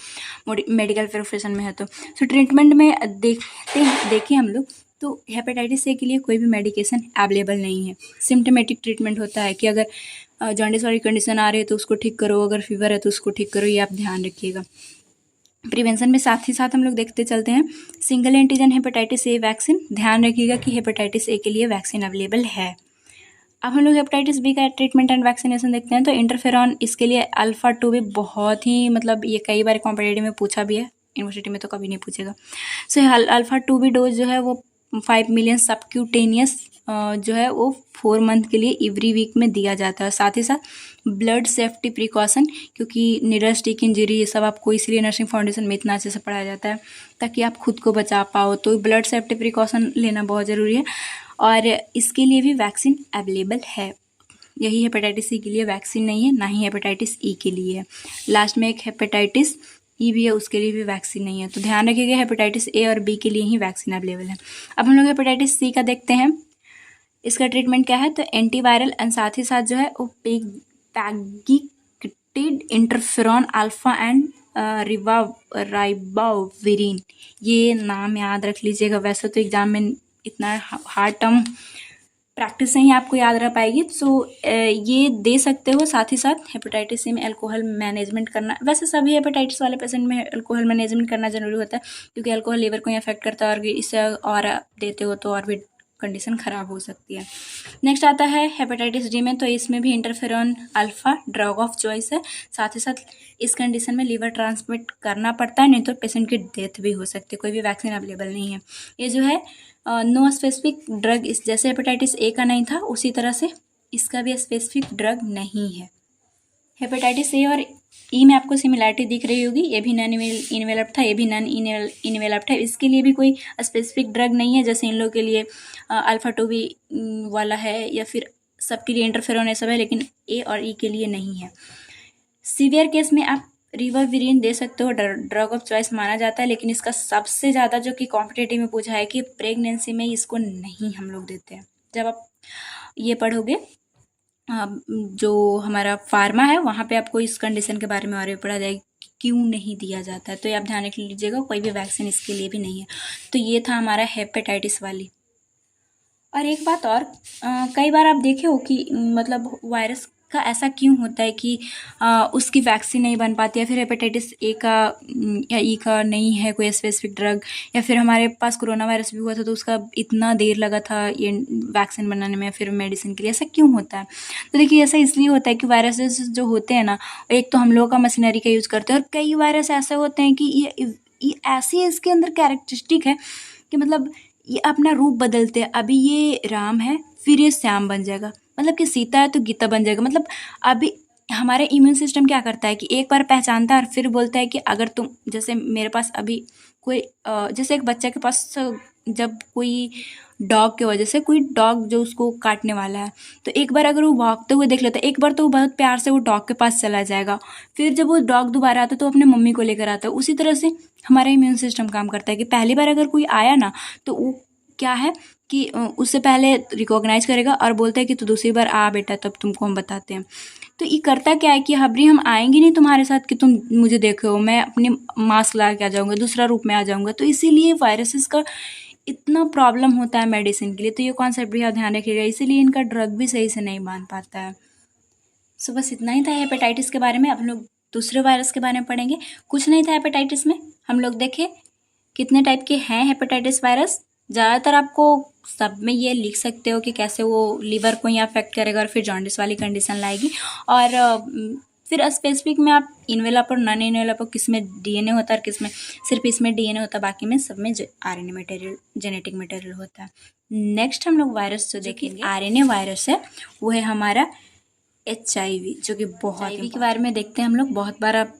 मेडिकल प्रोफेशन में है तो ट्रीटमेंट में देखें हम लोग तो हेपेटाइटिस ए के लिए कोई भी मेडिकेशन अवेलेबल नहीं है। सिम्टोमेटिक ट्रीटमेंट होता है कि अगर जॉन्डिस वाली कंडीशन आ रही है तो उसको ठीक करो, अगर फीवर है तो उसको ठीक करो, ये आप ध्यान रखिएगा। प्रिवेंशन में साथ ही साथ हम लोग देखते चलते हैं single antigen hepatitis A vaccine. ध्यान रखिएगा कि हेपेटाइटिस ए के लिए वैक्सीन अवेलेबल है। अब हम लोग हेपेटाइटिस बी का ट्रीटमेंट एंड वैक्सीनेशन देखते हैं। तो इंटरफेरॉन इसके लिए अल्फा 2 भी बहुत ही मतलब ये कई बार कॉम्पिटिटिव में पूछा भी है, यूनिवर्सिटी में तो कभी नहीं पूछेगा। सो अल्फा 2 भी डोज जो है वो 5 मिलियन सबक्यूटेनियस जो है वो 4 मंथ के लिए एवरी वीक में दिया जाता है। साथ ही साथ ब्लड सेफ्टी प्रिकॉशन, क्योंकि नीडल स्टिक इंजरी ये सब आपको इसलिए नर्सिंग फाउंडेशन में इतना अच्छे से पढ़ाया जाता है ताकि आप खुद को बचा पाओ, तो ब्लड सेफ्टी प्रिकॉशन लेना बहुत ज़रूरी है। और इसके लिए भी वैक्सीन अवेलेबल है। यही हेपेटाइटिस सी के लिए वैक्सीन नहीं है, ना ही हेपेटाइटिस ई के लिए है। लास्ट में एक हेपेटाइटिस ई भी है, उसके लिए भी वैक्सीन नहीं है। तो ध्यान रखिएगा हेपेटाइटिस ए और बी के लिए ही वैक्सीन अवेलेबल है। अब हम लोग हेपेटाइटिस सी का देखते हैं। इसका ट्रीटमेंट क्या है, तो एंटीवायरल एंड साथ ही साथ जो है वो पैगिक्टिड इंटरफेरॉन अल्फा एंड राइबाविरिन, ये नाम याद रख लीजिएगा। वैसे तो एग्जाम में इतना हार्ड टर्म प्रैक्टिस से ही आपको याद रह पाएगी, तो ये दे सकते हो। साथ ही साथ हेपेटाइटिस सी में अल्कोहल मैनेजमेंट करना, वैसे सभी हेपेटाइटिस वाले पेशेंट में अल्कोहल मैनेजमेंट करना जरूरी होता है, क्योंकि अल्कोहल लीवर को अफेक्ट करता है और इससे और देते हो तो और भी कंडीशन ख़राब हो सकती है। नेक्स्ट आता है हेपेटाइटिस डी में। तो इसमें भी interferon alpha drug of choice है। साथ ही साथ इस कंडीशन में लीवर ट्रांसमिट करना पड़ता है, नहीं तो पेशेंट की डेथ भी हो सकती है। कोई भी वैक्सीन अवेलेबल नहीं है। ये जो है नो स्पेसिफिक ड्रग, इस जैसे हेपेटाइटिस ए का नहीं था उसी तरह से इसका भी स्पेसिफिक ड्रग नहीं है। हेपेटाइटिस ए और ई में आपको सिमिलैरिटी दिख रही होगी, ये भी नॉन इन्वेलप्ड था, ये भी नॉन इन्वेलप्ड है। इसके लिए भी कोई स्पेसिफिक ड्रग नहीं है, जैसे इन लोगों के लिए अल्फा 2 भी वाला है, या फिर सबके लिए इंटरफेरॉन ये सब है, लेकिन ए और ई के लिए नहीं है। सीवियर केस में आप रिबाविरिन दे सकते हो, ड्रग ऑफ चॉइस माना जाता है, लेकिन इसका सबसे ज़्यादा जो कि कॉम्पिटेटिव में पूछा है कि प्रेगनेंसी में इसको नहीं हम लोग देते हैं। जब आप ये पढ़ोगे जो हमारा फार्मा है वहाँ पे आपको इस कंडीशन के बारे में और भी पढ़ा जाएगा क्यों नहीं दिया जाता है। तो ये आप ध्यान रख लीजिएगा, कोई भी वैक्सीन इसके लिए भी नहीं है। तो ये था हमारा हेपेटाइटिस वाली। और एक बात और, कई बार आप देखे हो कि मतलब वायरस का ऐसा क्यों होता है कि उसकी वैक्सीन नहीं बन पाती, या फिर हेपेटाइटिस ए का या ई का नहीं है कोई स्पेसिफिक ड्रग, या फिर हमारे पास कोरोना वायरस भी हुआ था तो उसका इतना देर लगा था ये वैक्सीन बनाने में, फिर मेडिसिन के लिए, ऐसा क्यों होता है? तो देखिए ऐसा इसलिए होता है कि वायरसेस जो होते हैं ना, एक तो हम लोगों का मशीनरी का यूज़ करते हैं, और कई वायरस ऐसे होते हैं कि ये ऐसी इसके अंदर कैरेक्टरिस्टिक है कि मतलब ये अपना रूप बदलते हैं। अभी ये राम है, फिर ये श्याम बन जाएगा, मतलब कि सीता है तो गीता बन जाएगा। मतलब अभी हमारे इम्यून सिस्टम क्या करता है कि एक बार पहचानता है और फिर बोलता है कि अगर तुम, जैसे मेरे पास अभी कोई जैसे एक बच्चे के पास जब कोई डॉग की वजह से कोई डॉग जो उसको काटने वाला है, तो एक बार अगर वो भागते हुए देख लेता है, एक बार तो वो बहुत प्यार से वो डॉग के पास चला जाएगा, फिर जब वो डॉग दोबारा आता है तो अपने मम्मी को लेकर आता है। उसी तरह से हमारा इम्यून सिस्टम काम करता है कि पहली बार अगर कोई आया ना तो वो क्या है कि उससे पहले रिकॉग्नाइज करेगा और बोलता है कि तो दूसरी बार आ बेटा, तब तुमको हम बताते हैं। तो ये करता क्या है कि हबरी हम आएंगे नहीं तुम्हारे साथ कि तुम मुझे देखो, मैं अपने मास्क ला के आ जाऊँगा, दूसरा रूप में आ जाऊँगा। तो इसीलिए वायरसेस का इतना प्रॉब्लम होता है मेडिसिन के लिए। तो ये कॉन्सेप्ट भी आप ध्यान रखिएगा, इसीलिए इनका ड्रग भी सही से नहीं बन पाता है। सो बस इतना ही था हेपेटाइटिस के बारे में। अब हम लोग दूसरे वायरस के बारे में पढ़ेंगे। कुछ नहीं था हेपेटाइटिस में, हम लोग देखे कितने टाइप के हैं हेपेटाइटिस वायरस। ज़्यादातर आपको सब में ये लिख सकते हो कि कैसे वो लीवर को ही अफेक्ट करेगा और फिर जॉन्डिस वाली कंडीशन लाएगी। और फिर स्पेसिफिक में आप इनवेलप और नॉन इनवेलप, किस में डीएनए होता है और किस में सिर्फ इसमें डीएनए होता है, बाकी में सब में आरएनए मटेरियल, जेनेटिक मटेरियल होता है। नेक्स्ट हम लोग वायरस जो देखेंगे आरएनए वायरस है, वो है हमारा HIV, जो कि बहुत HIV के बारे में देखते हैं हम लोग। बहुत बार आप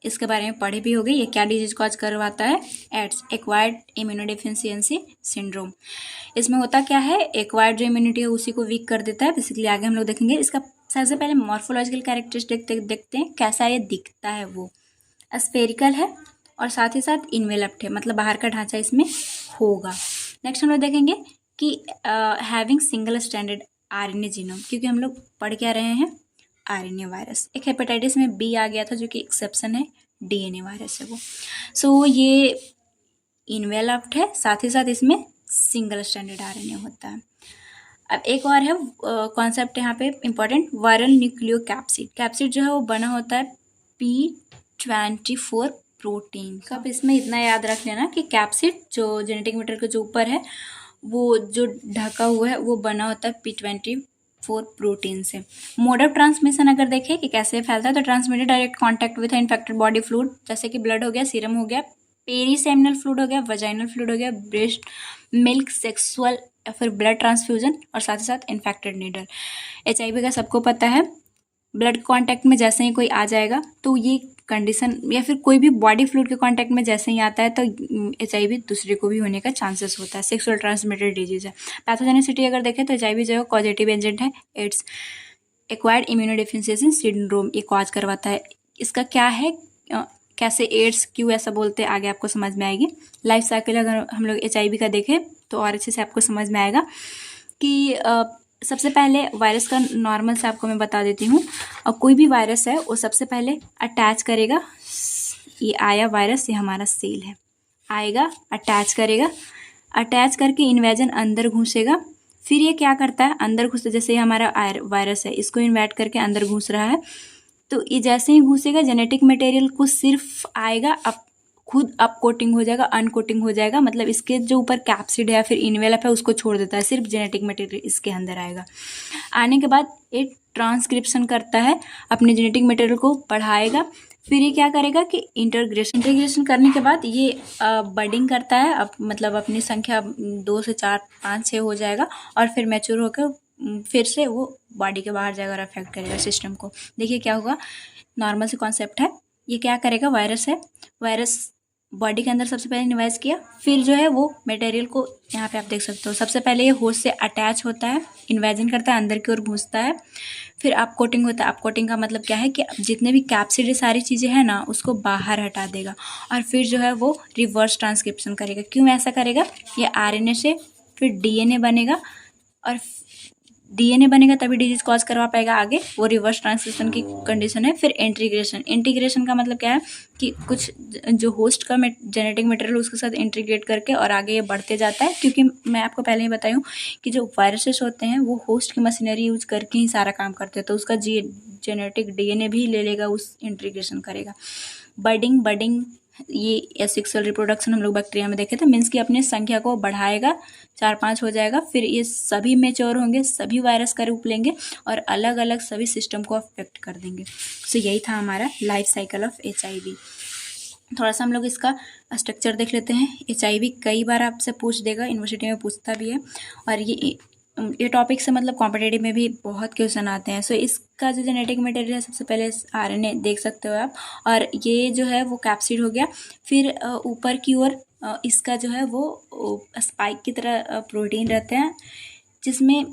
इसके बारे में पढ़े भी होंगे। ये क्या डिजीज कॉज करवाता है, एड्स, एक्वायर्ड इम्यूनोडेफिशिएंसी सिंड्रोम। इसमें होता क्या है, एक्वायर्ड जो इम्यूनिटी है उसी को वीक कर देता है बेसिकली। आगे हम लोग देखेंगे। इसका सबसे पहले मॉर्फोलॉजिकल कैरेक्टरिस्टिक देखते हैं, कैसा ये दिखता है। वो स्फेरिकल है और साथ ही साथ इन्वेलप्ड है, मतलब बाहर का ढांचा इसमें होगा। नेक्स्ट हम लोग देखेंगे कि having single standard RNA genome, क्योंकि हम लोग पढ़ क्या रहे हैं, RNA वायरस। एक हेपेटाइटिस में B आ गया था जो कि एक्सेप्शन है, DNA वायरस है वो। सो ये इन्वेलप्ड है, साथ ही साथ इसमें सिंगल स्टैंडर्ड RNA होता है। अब एक और है कॉन्सेप्ट यहाँ पे important, viral nucleo capsid. Capsid जो है वो बना होता है P24 प्रोटीन का। अब इसमें इतना याद रख लेना कि कैप्सिड जो जेनेटिक मटेरियल के जो ऊपर है, वो जो ढका हुआ है वो बना होता है P24 4 प्रोटीन से। मोड ऑफ ट्रांसमिशन अगर देखें कि कैसे फैलता है, तो transmitted direct contact with infected body fluid, जैसे कि ब्लड हो गया, सीरम हो गया, पेरीसेमिनल फ्लूइड हो गया, वजाइनल फ्लूइड हो गया, ब्रेस्ट मिल्क, सेक्सुअल या फिर ब्लड ट्रांसफ्यूजन, और साथ ही साथ इन्फेक्टेड नीडल। HIV का सबको पता है, ब्लड कांटेक्ट में जैसे ही कोई आ जाएगा तो ये कंडीशन, या फिर कोई भी बॉडी फ्लूइड के कांटेक्ट में जैसे ही आता है तो HIV दूसरे को भी होने का चांसेस होता है। सेक्सुअल ट्रांसमिटेड डिजीज है। पैथोजेनिसिटी अगर देखें तो HIV जो है कॉजेटिव एजेंट है। एड्स, एक्वायर्ड इम्यूनोडेफिशिएंसी सिंड्रोम, ये कॉज करवाता है। इसका क्या है, कैसे एड्स क्यों ऐसा बोलते हैं, आगे आपको समझ में आएगी। लाइफ साइकिल अगर हम लोग HIV का देखें तो और अच्छे से आपको समझ में आएगा कि सबसे पहले वायरस का नॉर्मल से आपको मैं बता देती हूँ। और कोई भी वायरस है वो सबसे पहले अटैच करेगा, ये आया वायरस, ये हमारा सेल है, आएगा अटैच करेगा, अटैच करके इन्वेजन अंदर घुसेगा, फिर ये क्या करता है, अंदर घुसते, जैसे ये हमारा वायरस है, इसको इन्वाइट करके अंदर घुस रहा है, तो ये जैसे ही घुसेगा जेनेटिक मटेरियल को सिर्फ आएगा, अब खुद अप कोटिंग हो जाएगा, अनकोटिंग हो जाएगा, मतलब इसके जो ऊपर कैप्सिड है या फिर इनवेलप है उसको छोड़ देता है, सिर्फ जेनेटिक मटेरियल इसके अंदर आएगा। आने के बाद ये ट्रांसक्रिप्शन करता है, अपने जेनेटिक मटेरियल को बढ़ाएगा, फिर ये क्या करेगा कि इंटीग्रेशन करने के बाद ये बडिंग करता है, अब मतलब अपनी संख्या 2 से 4, 5, 6 हो जाएगा, और फिर मैच्योर होकर फिर से वो बॉडी के बाहर जाएगा और अफेक्ट करेगा सिस्टम को। देखिए क्या होगा, नॉर्मल से कॉन्सेप्ट है। ये क्या करेगा, वायरस है, वायरस बॉडी के अंदर सबसे पहले इन्वाइज किया, फिर जो है वो मटेरियल को, यहाँ पे आप देख सकते हो, सबसे पहले ये होस्ट से अटैच होता है, इन्वेजन करता है, अंदर की ओर घुसता है, फिर अप कोटिंग होता है। अप कोटिंग का मतलब क्या है कि जितने भी कैप्सिड सारी चीज़ें हैं ना उसको बाहर हटा देगा, और फिर जो है वो रिवर्स ट्रांसक्रिप्शन करेगा। क्यों ऐसा करेगा, ये RNA से फिर DNA बनेगा, और DNA बनेगा तभी डिजीज कॉज करवा पाएगा आगे, वो रिवर्स ट्रांसक्रिप्शन की कंडीशन है। फिर इंटीग्रेशन का मतलब क्या है कि कुछ जो होस्ट का जेनेटिक मटेरियल उसके साथ इंटीग्रेट करके और आगे ये बढ़ते जाता है, क्योंकि मैं आपको पहले ही बताई हूँ कि जो वायरसेस होते हैं वो होस्ट की मशीनरी यूज करके ही सारा काम करते हैं, तो उसका जेनेटिक DNA भी ले लेगा, उस इंटीग्रेशन करेगा। बडिंग ये एसेक्सुअल रिप्रोडक्शन हम लोग बैक्टीरिया में देखे थे, मीन्स कि अपनी संख्या को बढ़ाएगा, 4-5 हो जाएगा, फिर ये सभी मेच्योर होंगे, सभी वायरस का रूप लेंगे और अलग अलग सभी सिस्टम को अफेक्ट कर देंगे। सो यही था हमारा लाइफ साइकिल ऑफ HIV। थोड़ा सा हम लोग इसका स्ट्रक्चर देख लेते हैं। HIV कई बार आपसे पूछ देगा, यूनिवर्सिटी में पूछता भी है, और ये टॉपिक से मतलब कॉम्पिटेटिव में भी बहुत क्वेश्चन आते हैं। सो इसका जो जेनेटिक मटेरियल है, सबसे पहले RNA देख सकते हो आप, और ये जो है वो कैप्सिड हो गया, फिर ऊपर की ओर इसका जो है वो स्पाइक की तरह प्रोटीन रहते हैं, जिसमें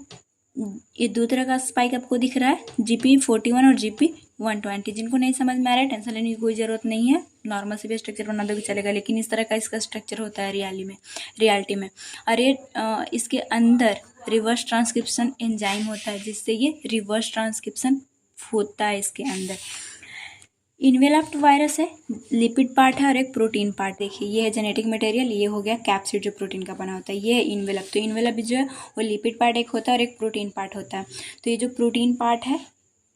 ये 2 तरह का स्पाइक आपको दिख रहा है, GP41 और GP120। जिनको नहीं समझ में आ रहा है, टेंशन लेने की कोई ज़रूरत नहीं है, नॉर्मल से भी स्ट्रक्चर बना दो भी चलेगा, लेकिन इस तरह का इसका स्ट्रक्चर होता है रियलिटी में। और ये इसके अंदर रिवर्स ट्रांसक्रिप्शन एंजाइम होता है, जिससे ये रिवर्स ट्रांसक्रिप्शन होता है इसके अंदर। इन्वेलप्ड वायरस है, लिपिड पार्ट है और एक प्रोटीन पार्ट। देखिए ये है जेनेटिक मटेरियल, ये हो गया कैप्सिड जो प्रोटीन का बना होता है, ये है इन्वेलप। तो इन्वेलप जो है वो लिपिड पार्ट एक होता है और एक प्रोटीन पार्ट होता है। तो ये जो प्रोटीन पार्ट है,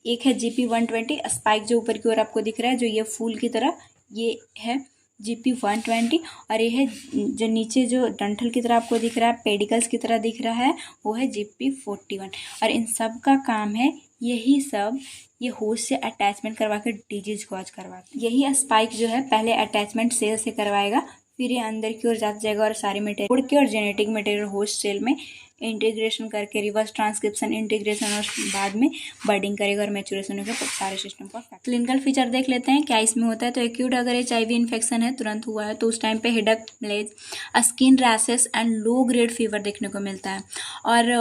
एक है GP120, स्पाइक जो ऊपर की ओर आपको दिख रहा है, जो ये फूल की तरह, ये है GP120, और ये है जो नीचे जो डंठल की तरह आपको दिख रहा है, पेडिकल्स की तरह दिख रहा है, वो है GP41। और इन सब का काम है, यही सब ये होस्ट से अटैचमेंट करवा के डिजीज कॉज करवाता है। यही स्पाइक जो है पहले अटैचमेंट सेल से करवाएगा, फिर ये अंदर की ओर जाता जाएगा और सारी मटेरियल उड़ के और जेनेटिक मटेरियल होस्ट सेल में इंटीग्रेशन करके रिवर्स ट्रांसक्रिप्शन, इंटीग्रेशन, और बाद में बर्डिंग करेगा और मैचुरेशन होकर सारे सिस्टम को अफेक्ट। क्लिनिकल फीचर देख लेते हैं क्या इसमें होता है। तो एक्यूट अगर HIV इन्फेक्शन है, तुरंत हुआ है, तो उस टाइम पे headache, मलेज, skin rashes and low grade fever देखने को मिलता है। और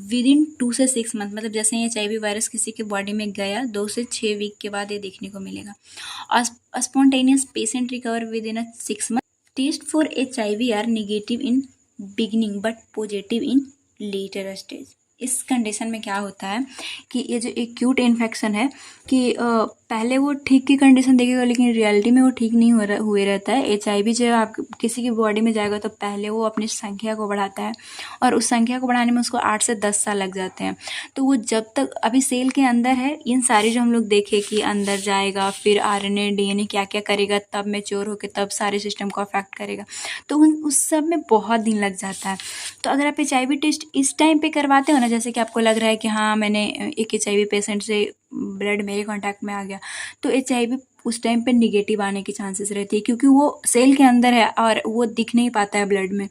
विद इन 2 से 6 मंथ, मतलब जैसे ही HIV वायरस किसी के बॉडी में गया 2 से 6 वीक के बाद ये देखने को मिलेगा। और spontaneous patient recover within 6 month. Test for HIV are negative in beginning but positive in later stage. इस कंडीशन में क्या होता है कि ये जो एक्यूट इन्फेक्शन है कि पहले वो ठीक की कंडीशन देखेगा, लेकिन रियलिटी में वो ठीक नहीं हुए रहता है। HIV जब आप किसी की बॉडी में जाएगा तो पहले वो अपनी संख्या को बढ़ाता है, और उस संख्या को बढ़ाने में उसको 8 से 10 साल लग जाते हैं। तो वो जब तक अभी सेल के अंदर है, इन सारी जो हम लोग देखे कि अंदर जाएगा, फिर RNA DNA क्या क्या करेगा, तब मैच्योर होकर तब सारे सिस्टम को अफेक्ट करेगा, तो उस सब में बहुत दिन लग जाता है। तो अगर आप HIV टेस्ट इस टाइम पे करवाते हो ना, जैसे कि आपको लग रहा है कि हाँ मैंने एक HIV पेशेंट से ब्लड मेरे कांटेक्ट में आ गया, तो HIV उस टाइम पे निगेटिव आने की चांसेस रहती है, क्योंकि वो सेल के अंदर है और वो दिख नहीं पाता है ब्लड में।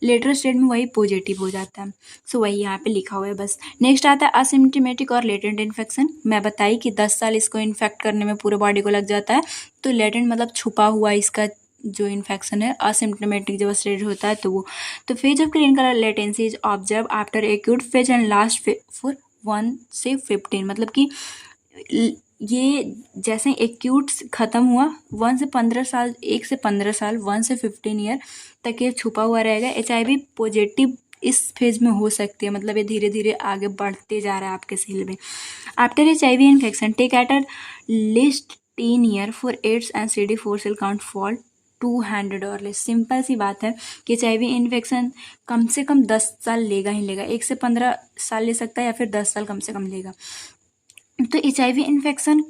लेटर स्टेज में वही पॉजिटिव हो जाता है। सो वही यहाँ पे लिखा हुआ है बस। नेक्स्ट आता है असिम्प्टोमेटिक और लेटेंट इन्फेक्शन। मैं बताई कि 10 साल इसको इन्फेक्ट करने में पूरे बॉडी को लग जाता है। तो लेटेंट मतलब छुपा हुआ इसका जो इन्फेक्शन है। असिम्प्टोमेटिक जब स्टेज होता है तो वो, तो phase of clinical latency is observe after acute phase and last for 1 से 15, मतलब कि ये जैसे एक्यूट ख़त्म हुआ 1 से 15 साल, 1 से 15 साल, 1 से 15 ईयर तक ये छुपा हुआ रहेगा। HIV पॉजिटिव इस फेज में हो सकती है, मतलब ये धीरे धीरे आगे बढ़ते जा रहा है आपके सेल में। After HIV infection take at least 10 year for AIDS and CD4 cell count fall 200 और लेस। सिंपल सी बात है कि HIV इन्फेक्शन कम से कम 10 साल लेगा ही लेगा, 1 से 15 साल ले सकता है या फिर 10 साल कम से कम लेगा। तो HIV इन्फेक्शन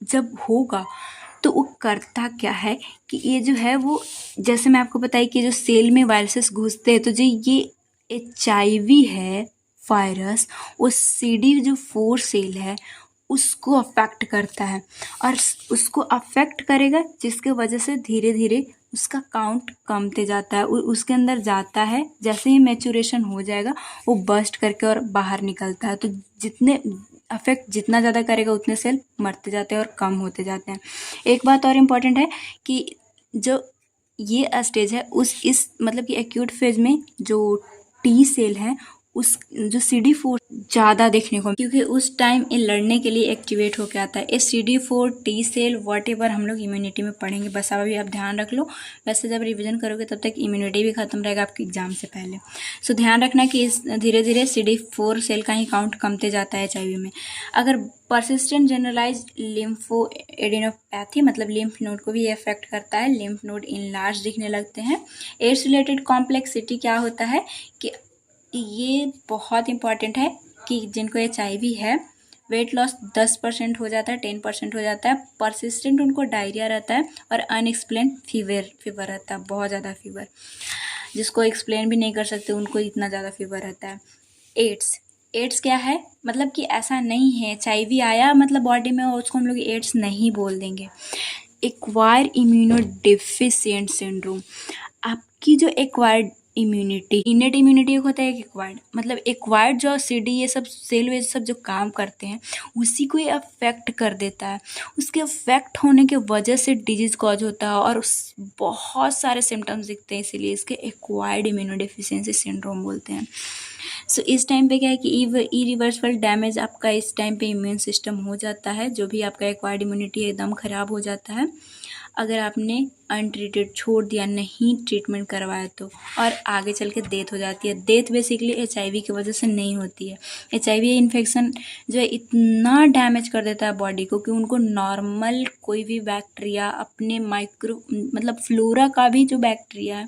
जब होगा तो वो करता क्या है कि ये जो है वो, जैसे मैं आपको बताई कि जो सेल में वायरसेस घुसते हैं, तो जो ये HIV है वायरस, वो CD4 सेल है उसको अफेक्ट करता है, और उसको अफेक्ट करेगा जिसके वजह से धीरे धीरे उसका काउंट कमते जाता है, उसके अंदर जाता है। जैसे ही मैच्योरेशन हो जाएगा वो बस्ट करके और बाहर निकलता है। तो जितने अफेक्ट जितना ज़्यादा करेगा उतने सेल मरते जाते हैं और कम होते जाते हैं। एक बात और इम्पॉर्टेंट है कि जो ये स्टेज है इस मतलब कि एक्यूट फेज में जो T सेल है उस जो CD4 ज़्यादा देखने को, क्योंकि उस टाइम ये लड़ने के लिए एक्टिवेट होकर आता है। ये CD4 T सेल वॉटेवर हम लोग इम्यूनिटी में पढ़ेंगे, बस अभी आप ध्यान रख लो। वैसे जब रिवीजन करोगे तब तक इम्यूनिटी भी खत्म रहेगा आपके एग्जाम से पहले। सो ध्यान रखना कि इस धीरे धीरे CD4 सेल का ही काउंट कमते जाता है HIV में। अगर परसिस्टेंट जनरलाइज लिम्फो एडिनोपैथी, मतलब लिम्फ नोड को भी अफेक्ट करता है, लिम्फ नोड इनलार्ज दिखने लगते हैं। एड्स रिलेटेड कॉम्प्लेक्सिटी क्या होता है कि ये बहुत इंपॉर्टेंट है कि जिनको HIV है वेट लॉस 10% हो जाता है, 10% हो जाता है। परसिस्टेंट उनको डायरिया रहता है और अनएक्सप्लेन फीवर रहता है, बहुत ज़्यादा फीवर, जिसको एक्सप्लेन भी नहीं कर सकते उनको इतना ज़्यादा फीवर रहता है। एड्स क्या है, मतलब कि ऐसा नहीं है HIV आया मतलब बॉडी में उसको हम लोग एड्स नहीं बोल देंगे। एक्वायर इम्यूनोडेफिशिएंट सिंड्रोम, आपकी जो एक्वायर्ड इम्यूनिटी, इनेट इम्यूनिटी एक होता है, एक एक्वायर्ड, मतलब एक्वायर्ड जो CD ये सब सेल वे सब जो काम करते हैं उसी को ये अफेक्ट कर देता है। उसके अफेक्ट होने के वजह से डिजीज़ कॉज होता है और बहुत सारे सिम्टम्स दिखते हैं, इसीलिए इसके एक्वायर्ड इम्यूनोडेफिशिएंसी सिंड्रोम बोलते हैं। सो इस टाइम पे क्या है कि इरिवर्सिबल डैमेज आपका इस टाइम पे इम्यून सिस्टम हो जाता है, जो भी आपका एक्वायर्ड इम्यूनिटी एकदम ख़राब हो जाता है अगर आपने अनट्रीटेड छोड़ दिया, नहीं ट्रीटमेंट करवाया तो, और आगे चल के डेथ हो जाती है। डेथ बेसिकली HIV की वजह से नहीं होती है। HIV इन्फेक्शन जो है इतना डैमेज कर देता है बॉडी को कि उनको नॉर्मल कोई भी बैक्टीरिया अपने माइक्रो मतलब फ्लोरा का भी जो बैक्टीरिया है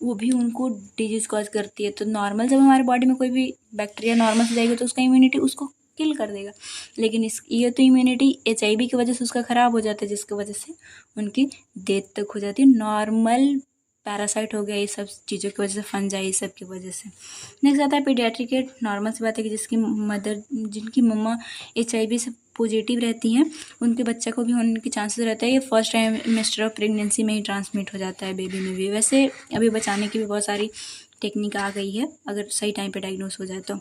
वो भी उनको डिजीज़ कॉज करती है। तो नॉर्मल जब हमारे बॉडी में कोई भी बैक्टीरिया नॉर्मल से जाएगी तो उसका इम्यूनिटी उसको किल कर देगा, लेकिन ये तो इम्यूनिटी HIV की वजह से उसका ख़राब हो जाता है, जिसकी वजह से उनकी डेथ तक हो जाती है। नॉर्मल पैरासाइट हो गया, ये सब चीज़ों की वजह से, फंजाई सब की वजह से। नेक्स्ट आता है पीडियाट्रिक। नॉर्मल सी बात है कि जिनकी मम्मा HIV से पॉजिटिव रहती हैं उनके बच्चा को भी होने के चांसेस रहता है। ये फर्स्ट ट्राइमेस्टर ऑफ प्रेगनेंसी में ही ट्रांसमिट हो जाता है बेबी में भी। वैसे अभी बचाने की भी बहुत सारी टेक्निक आ गई है अगर सही टाइम पे डायग्नोस हो जाए तो।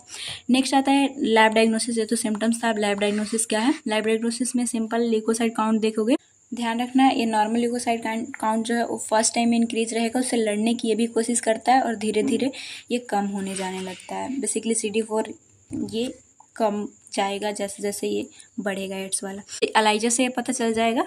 नेक्स्ट आता है लैब डायग्नोसिस। ये तो सिम्टम्स था, अब लैब डायग्नोसिस क्या है। लैब डायग्नोसिस में सिंपल ल्यूकोसाइट काउंट देखोगे, ध्यान रखना ये नॉर्मल ल्यूकोसाइट काउंट जो है वो फर्स्ट टाइम में इंक्रीज रहेगा, उससे लड़ने की ये भी कोशिश करता है और धीरे धीरे ये कम होने जाने लगता है। बेसिकली CD4 ये कम जाएगा जैसे जैसे ये बढ़ेगा एड्स वाला। एलाइजा से ये पता चल जाएगा।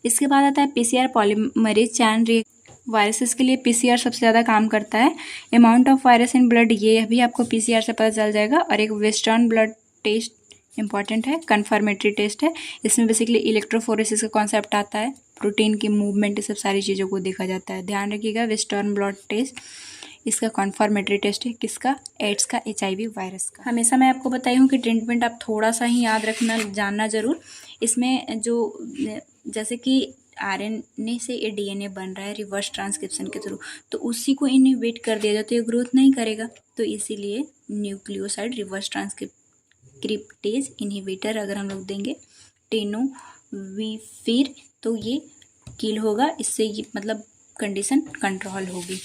इसके बाद आता है PCR polymerase chain reaction. Viruses के लिए PCR सबसे ज़्यादा काम करता है। Amount of virus in blood, ये भी आपको PCR से पता चल जाएगा। और एक वेस्टर्न ब्लड टेस्ट इंपॉर्टेंट है। कन्फर्मेटरी टेस्ट है, इसमें बेसिकली इलेक्ट्रोफोरेसिस का कॉन्सेप्ट आता है, प्रोटीन की मूवमेंट, ये सब सारी चीज़ों को देखा जाता है। ध्यान रखिएगा। वेस्टर्न ब्लॉट टेस्ट, इसका कन्फर्मेटरी टेस्ट है, किसका? एड्स का, HIV वायरस का। हमेशा मैं आपको बताई हूँ कि ट्रीटमेंट आप थोड़ा सा ही याद रखना, जानना जरूर। इसमें जो जैसे कि RNA से ये DNA बन रहा है रिवर्स ट्रांसक्रिप्शन के थ्रू, तो उसी को इनहिबिट कर दिया जाए तो ये ग्रोथ नहीं करेगा, तो इसीलिए न्यूक्लियोसाइड रिवर्स ट्रांसक्रिप्टेज इनहिबिटर अगर हम लोग देंगे टेनोविर, तो ये किल होगा, इससे ये मतलब कंडीशन कंट्रोल होगी।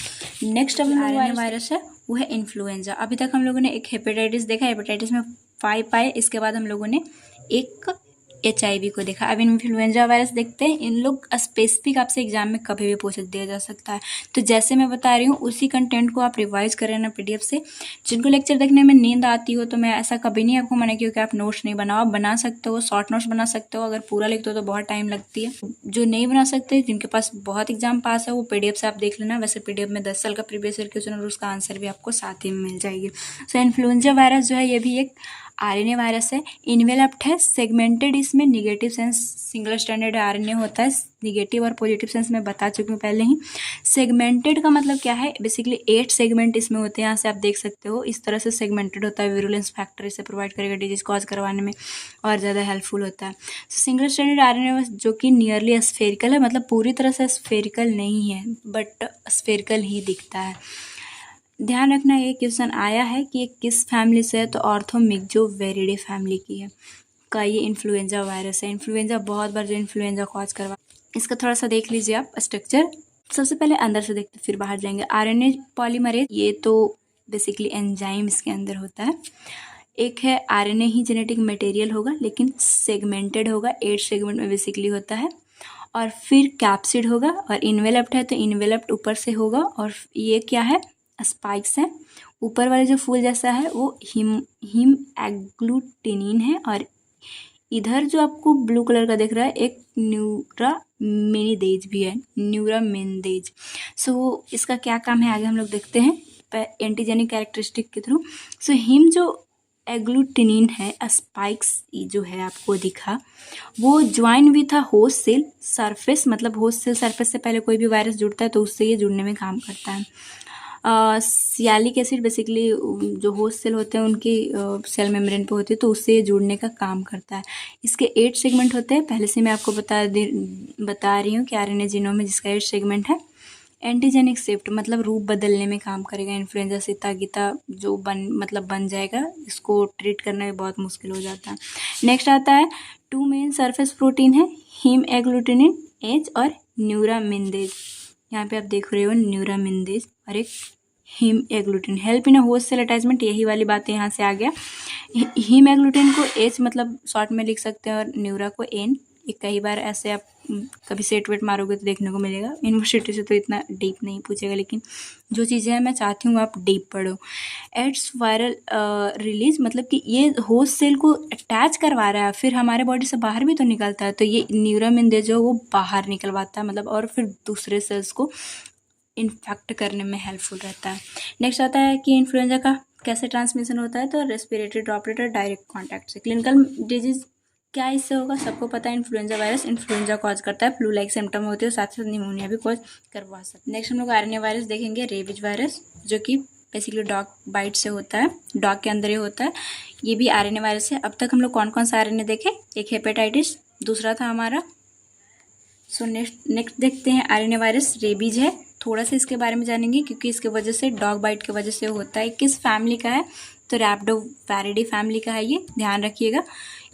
नेक्स्ट अब RNA वायरस है, वो है इन्फ्लुएंजा। अभी तक हम लोगों ने एक हेपेटाइटिस देखा, हेपेटाइटिस में 5 पाए, इसके बाद हम लोगों ने एक HIV को देखा। अब इन्फ्लुएंजा वायरस देखते हैं। इन लोग स्पेसिफिक आपसे एग्जाम में कभी भी पूछ दिया जा सकता है, तो जैसे मैं बता रही हूँ उसी कंटेंट को आप रिवाइज करें ना PDF से। जिनको लेक्चर देखने में नींद आती हो तो मैं ऐसा कभी नहीं आपको मना किया कि आप नोट्स नहीं बनाओ, आप बना सकते हो, शॉर्ट नोट्स बना सकते हो। अगर पूरा लिखते हो तो बहुत टाइम लगती है। जो नहीं बना सकते, जिनके पास बहुत एग्जाम पास है, वो PDF से आप देख लेना। वैसे PDF में 10 साल का प्रीवियस ईयर क्वेश्चन और उसका आंसर भी आपको साथ ही में मिल जाएगी। सो इन्फ्लुएंजा वायरस जो है ये भी एक RNA वायरस है, इन्वेलप्ड है, सेगमेंटेड, इसमें negative sense single standard RNA होता है, निगेटिव और पॉजिटिव सेंस मैं बता चुकी हूँ पहले ही। सेगमेंटेड का मतलब क्या है? बेसिकली 8 सेगमेंट इसमें होते हैं, यहाँ से आप देख सकते हो, इस तरह से सेगमेंटेड होता है। विरुलेंस फैक्टर इसे प्रोवाइड करेगा, डिजीज कॉज करवाने में और ज़्यादा हेल्पफुल होता है। सिंगल स्टैंडर्ड RNA जो कि नियरली स्फेरिकल है, मतलब पूरी तरह से स्फेरिकल नहीं है बट स्फेरिकल ही दिखता है। ध्यान रखना, ये क्वेश्चन आया है कि ये किस फैमिली से है, तो ऑर्थोमिक्जोवेरिडे फैमिली की है का ये इन्फ्लुएंजा वायरस है। इन्फ्लुएंजा बहुत बार जो इन्फ्लुएंजा कॉज करवा, इसका थोड़ा सा देख लीजिए आप स्ट्रक्चर। सबसे पहले अंदर से देखते फिर बाहर जाएंगे। RNA पॉलीमरेज, ये तो बेसिकली एंजाइम इसके अंदर होता है। एक है RNA ही जेनेटिक मटेरियल होगा, लेकिन सेगमेंटेड होगा, 8 सेगमेंट में बेसिकली होता है। और फिर कैप्सिड होगा, और इन्वेलप्ड है तो इन्वेलप्ड ऊपर से होगा। और ये क्या है? स्पाइक्स हैं। ऊपर वाले जो फूल जैसा है वो हिम एग्लूटिनिन है, और इधर जो आपको ब्लू कलर का दिख रहा है एक न्यूरामिनिडेज भी है, न्यूरामिनिडेज। सो इसका क्या काम है आगे हम लोग देखते हैं एंटीजेनिक कैरेक्टरिस्टिक के थ्रू। सो हिम जो एग्लूटिनिन है, स्पाइक्स जो है आपको दिखा, वो join with a host cell surface, मतलब होस्ट सेल सरफेस से पहले कोई भी वायरस जुड़ता है तो उससे ये जुड़ने में काम करता है। सियालिक एसिड बेसिकली जो होस्ट सेल होते हैं उनकी सेल मेम्ब्रेन पे होती है, तो उससे ये जुड़ने का काम करता है। इसके 8 सेगमेंट होते हैं, पहले से मैं आपको बता रही हूँ कि RNA जीनोम में जिसका 8 सेगमेंट है। एंटीजेनिक शिफ्ट मतलब रूप बदलने में काम करेगा। इन्फ्लुएंजा सीता गीता जो बन जाएगा, इसको ट्रीट करना भी बहुत मुश्किल हो जाता है। नेक्स्ट आता है 2 मेन सरफेस प्रोटीन है, हीम एग्लूटिनिन एच और न्यूरामिनिडेज। यहाँ पे आप देख रहे हो न्यूरामिनिडेज और एक hemagglutinin. Help in host cell attachment, यही वाली बातें यहाँ से आ गया। हीम एग्लूटिन को एच मतलब शॉर्ट में लिख सकते हैं, और न्यूरा को एन। ये कई बार ऐसे आप कभी सेट वेट मारोगे तो देखने को मिलेगा। यूनिवर्सिटी से तो इतना डीप नहीं पूछेगा, लेकिन जो चीज़ें हैं मैं चाहती हूँ आप डीप पढ़ो। एड्स वायरल रिलीज, मतलब कि ये होस्ट सेल को अटैच करवा रहा है, फिर हमारे बॉडी से बाहर भी तो निकलता है, तो ये न्यूरामिनिडेज जो वो बाहर निकलवाता है, मतलब और फिर दूसरे सेल्स को इन्फेक्ट करने में हेल्पफुल रहता है। नेक्स्ट आता है कि इन्फ्लुएंजा का कैसे ट्रांसमिशन होता है, तो रेस्पिरेटरी ड्रॉपलेट और डायरेक्ट कॉन्टैक्ट से। क्लिनिकल डिजीज क्या इससे होगा, सबको पता है इन्फ्लुएंजा वायरस इन्फ्लुएंजा कॉज करता है, फ्लू लाइक सिम्टम होते हैं, साथ ही साथ निमोनिया भी कॉज करवा सकता है। नेक्स्ट हम लोग RNA वायरस देखेंगे, रेबीज वायरस, जो कि बेसिकली डॉग बाइट से होता है, डॉग के अंदर ही होता है। ये भी RNA वायरस है। अब तक हम लोग कौन कौन सा RNA देखे? एक हेपेटाइटिस, दूसरा था हमारा। सो नेक्स्ट देखते हैं RNA वायरस रेबीज है। थोड़ा सा इसके बारे में जानेंगे क्योंकि इसके वजह से डॉग बाइट की वजह से होता है। किस फैमिली का है, तो रैप्डोवायरिडी फैमिली का है ये, ध्यान रखिएगा।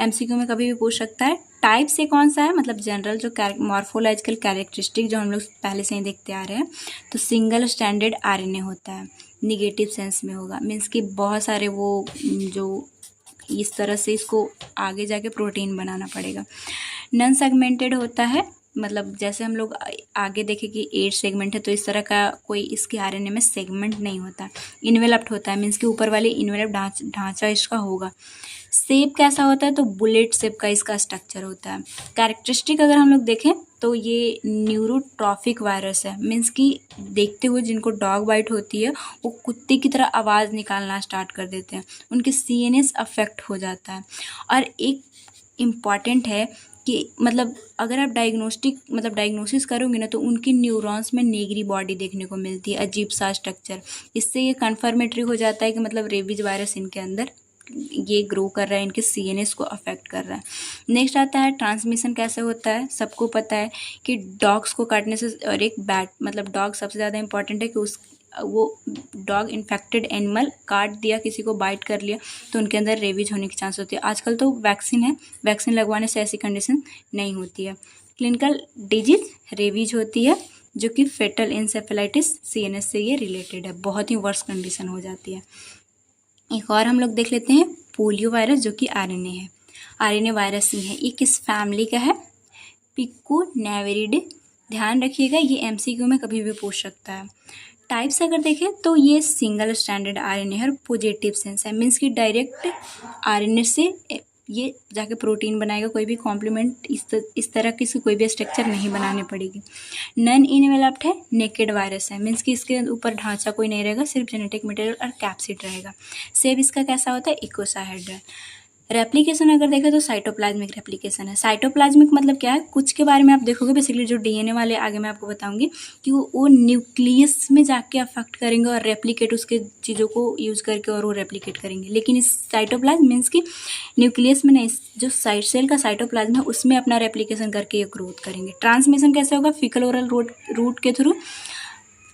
MCQ में कभी भी पूछ सकता है। टाइप से कौन सा है, मतलब जनरल जो मॉर्फोलॉजिकल कैरेक्टरिस्टिक जो हम लोग पहले से ही देखते आ रहे हैं, तो सिंगल स्टैंडर्ड RNA होता है, निगेटिव सेंस में होगा। मीन्स कि बहुत सारे वो जो इस तरह से इसको आगे जाके प्रोटीन बनाना पड़ेगा। नॉन सेगमेंटेड होता है, मतलब जैसे हम लोग आगे देखें कि 8 सेगमेंट है, तो इस तरह का कोई इसके RNA में सेगमेंट नहीं होता। इन्वेलप्ड होता है, मीन्स कि ऊपर वाले इन्वेलप्ड ढांचा इसका होगा। शेप कैसा होता है, तो बुलेट शेप का इसका स्ट्रक्चर होता है। कैरेक्टरिस्टिक अगर हम लोग देखें तो ये न्यूरोट्रॉफिक वायरस है, मीन्स कि देखते हुए जिनको डॉग बाइट होती है वो कुत्ते की तरह आवाज़ निकालना स्टार्ट कर देते हैं, उनके सीएनएस अफेक्ट हो जाता है। और एक इम्पॉर्टेंट है कि मतलब अगर आप डायग्नोसिस करोगे ना, तो उनकी न्यूरॉन्स में नेगरी बॉडी देखने को मिलती है, अजीब सा स्ट्रक्चर। इससे ये कन्फर्मेटरी हो जाता है कि मतलब रेबीज वायरस इनके अंदर ये ग्रो कर रहा है, इनके सीएनएस को अफेक्ट कर रहा है। नेक्स्ट आता है ट्रांसमिशन कैसे होता है। सबको पता है कि डॉग्स को काटने से, और एक बैट मतलब डॉग सबसे ज़्यादा इंपॉर्टेंट है कि वो डॉग इन्फेक्टेड एनिमल काट दिया, किसी को बाइट कर लिया, तो उनके अंदर रेबीज होने की चांस होती है। आजकल तो वैक्सीन है, वैक्सीन लगवाने से ऐसी कंडीशन नहीं होती है। क्लिनिकल डिजीज रेबीज होती है, जो कि फेटल इंसेफेलाइटिस सीएनएस से ये रिलेटेड है, बहुत ही वर्स्ट कंडीशन हो जाती है। एक और हम लोग देख लेते हैं पोलियो वायरस, जो कि आरएनए है, आरएनए वायरस ही है। ये किस फैमिली का है, पिकोनेविरिडे। ध्यान रखिएगा, ये एमसीक्यू में कभी भी पूछ सकता है। टाइप्स अगर देखें तो ये सिंगल स्टैंडर्ड आरएनए है और पॉजिटिव सेंस है, मीन्स कि डायरेक्ट आरएनए से ये जाके प्रोटीन बनाएगा, कोई भी कॉम्प्लीमेंट इस तरह की कोई भी स्ट्रक्चर नहीं बनानी पड़ेगी। नॉन इनवेलप्ड है, नेकेड वायरस है, मीन्स कि इसके ऊपर ढांचा कोई नहीं रहेगा, सिर्फ जेनेटिक मटेरियल और कैप्सिड रहेगा। सेब इसका कैसा होता है, इकोसाहेड्रल। रेप्लिकेशन अगर देखें तो साइटोप्लाज्मिक रेप्लिकेशन है। साइटोप्लाज्मिक मतलब क्या है, कुछ के बारे में आप देखोगे बेसिकली जो डीएनए वाले आगे मैं आपको बताऊंगी कि वो न्यूक्लियस में जाके अफेक्ट करेंगे और रेप्लिकेट उसके चीज़ों को यूज करके और वो रेप्लिकेट करेंगे। लेकिन इस साइटोप्लाज्म मीन्स कि न्यूक्लियस में नहीं, जो साइट सेल का साइटोप्लाज्म है उसमें अपना रेप्लिकेशन करके ये ग्रोथ करेंगे। ट्रांसमिशन कैसे होगा, फीकल ओरल रूट के थ्रू।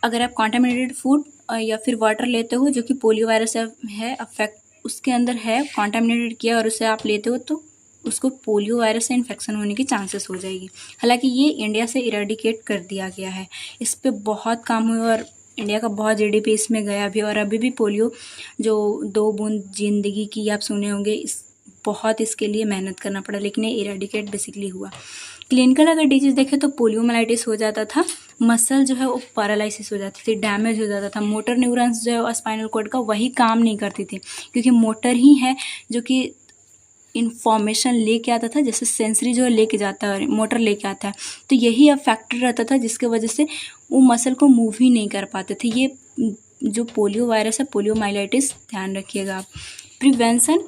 अगर आप कॉन्टामिनेटेड फूड या फिर वाटर लेते हो जो कि पोलियो वायरस है अफेक्ट उसके अंदर है, कॉन्टामिनेटेड किया और उसे आप लेते हो तो उसको पोलियो वायरस से इन्फेक्शन होने की चांसेस हो जाएगी। हालांकि ये इंडिया से इरेडिकेट कर दिया गया है, इस पर बहुत काम हुआ और इंडिया का बहुत जीडीपी इसमें गया भी। और अभी भी पोलियो जो 2 बूंद जिंदगी की आप सुने होंगे, बहुत इसके लिए मेहनत करना पड़ा, लेकिन ये इरेडिकेट बेसिकली हुआ। क्लिनिकल अगर डिजीज देखें तो पोलियोमाइलाइटिस हो जाता था, मसल जो है वो पैरालिसिस हो जाती थी, डैमेज हो जाता था, मोटर न्यूरॉन्स जो है स्पाइनल कॉर्ड का वही काम नहीं करती थी, क्योंकि मोटर ही है जो कि इन्फॉर्मेशन लेके आता था, जैसे सेंसरी जो है लेके जाता है, मोटर लेके आता है, तो यही अफेक्टेड रहता था जिसके वजह से वो मसल को मूव ही नहीं कर पाते थे। ये जो पोलियो वायरस है, पोलियोमाइलाइटिस, ध्यान रखिएगा आप। प्रिवेंशन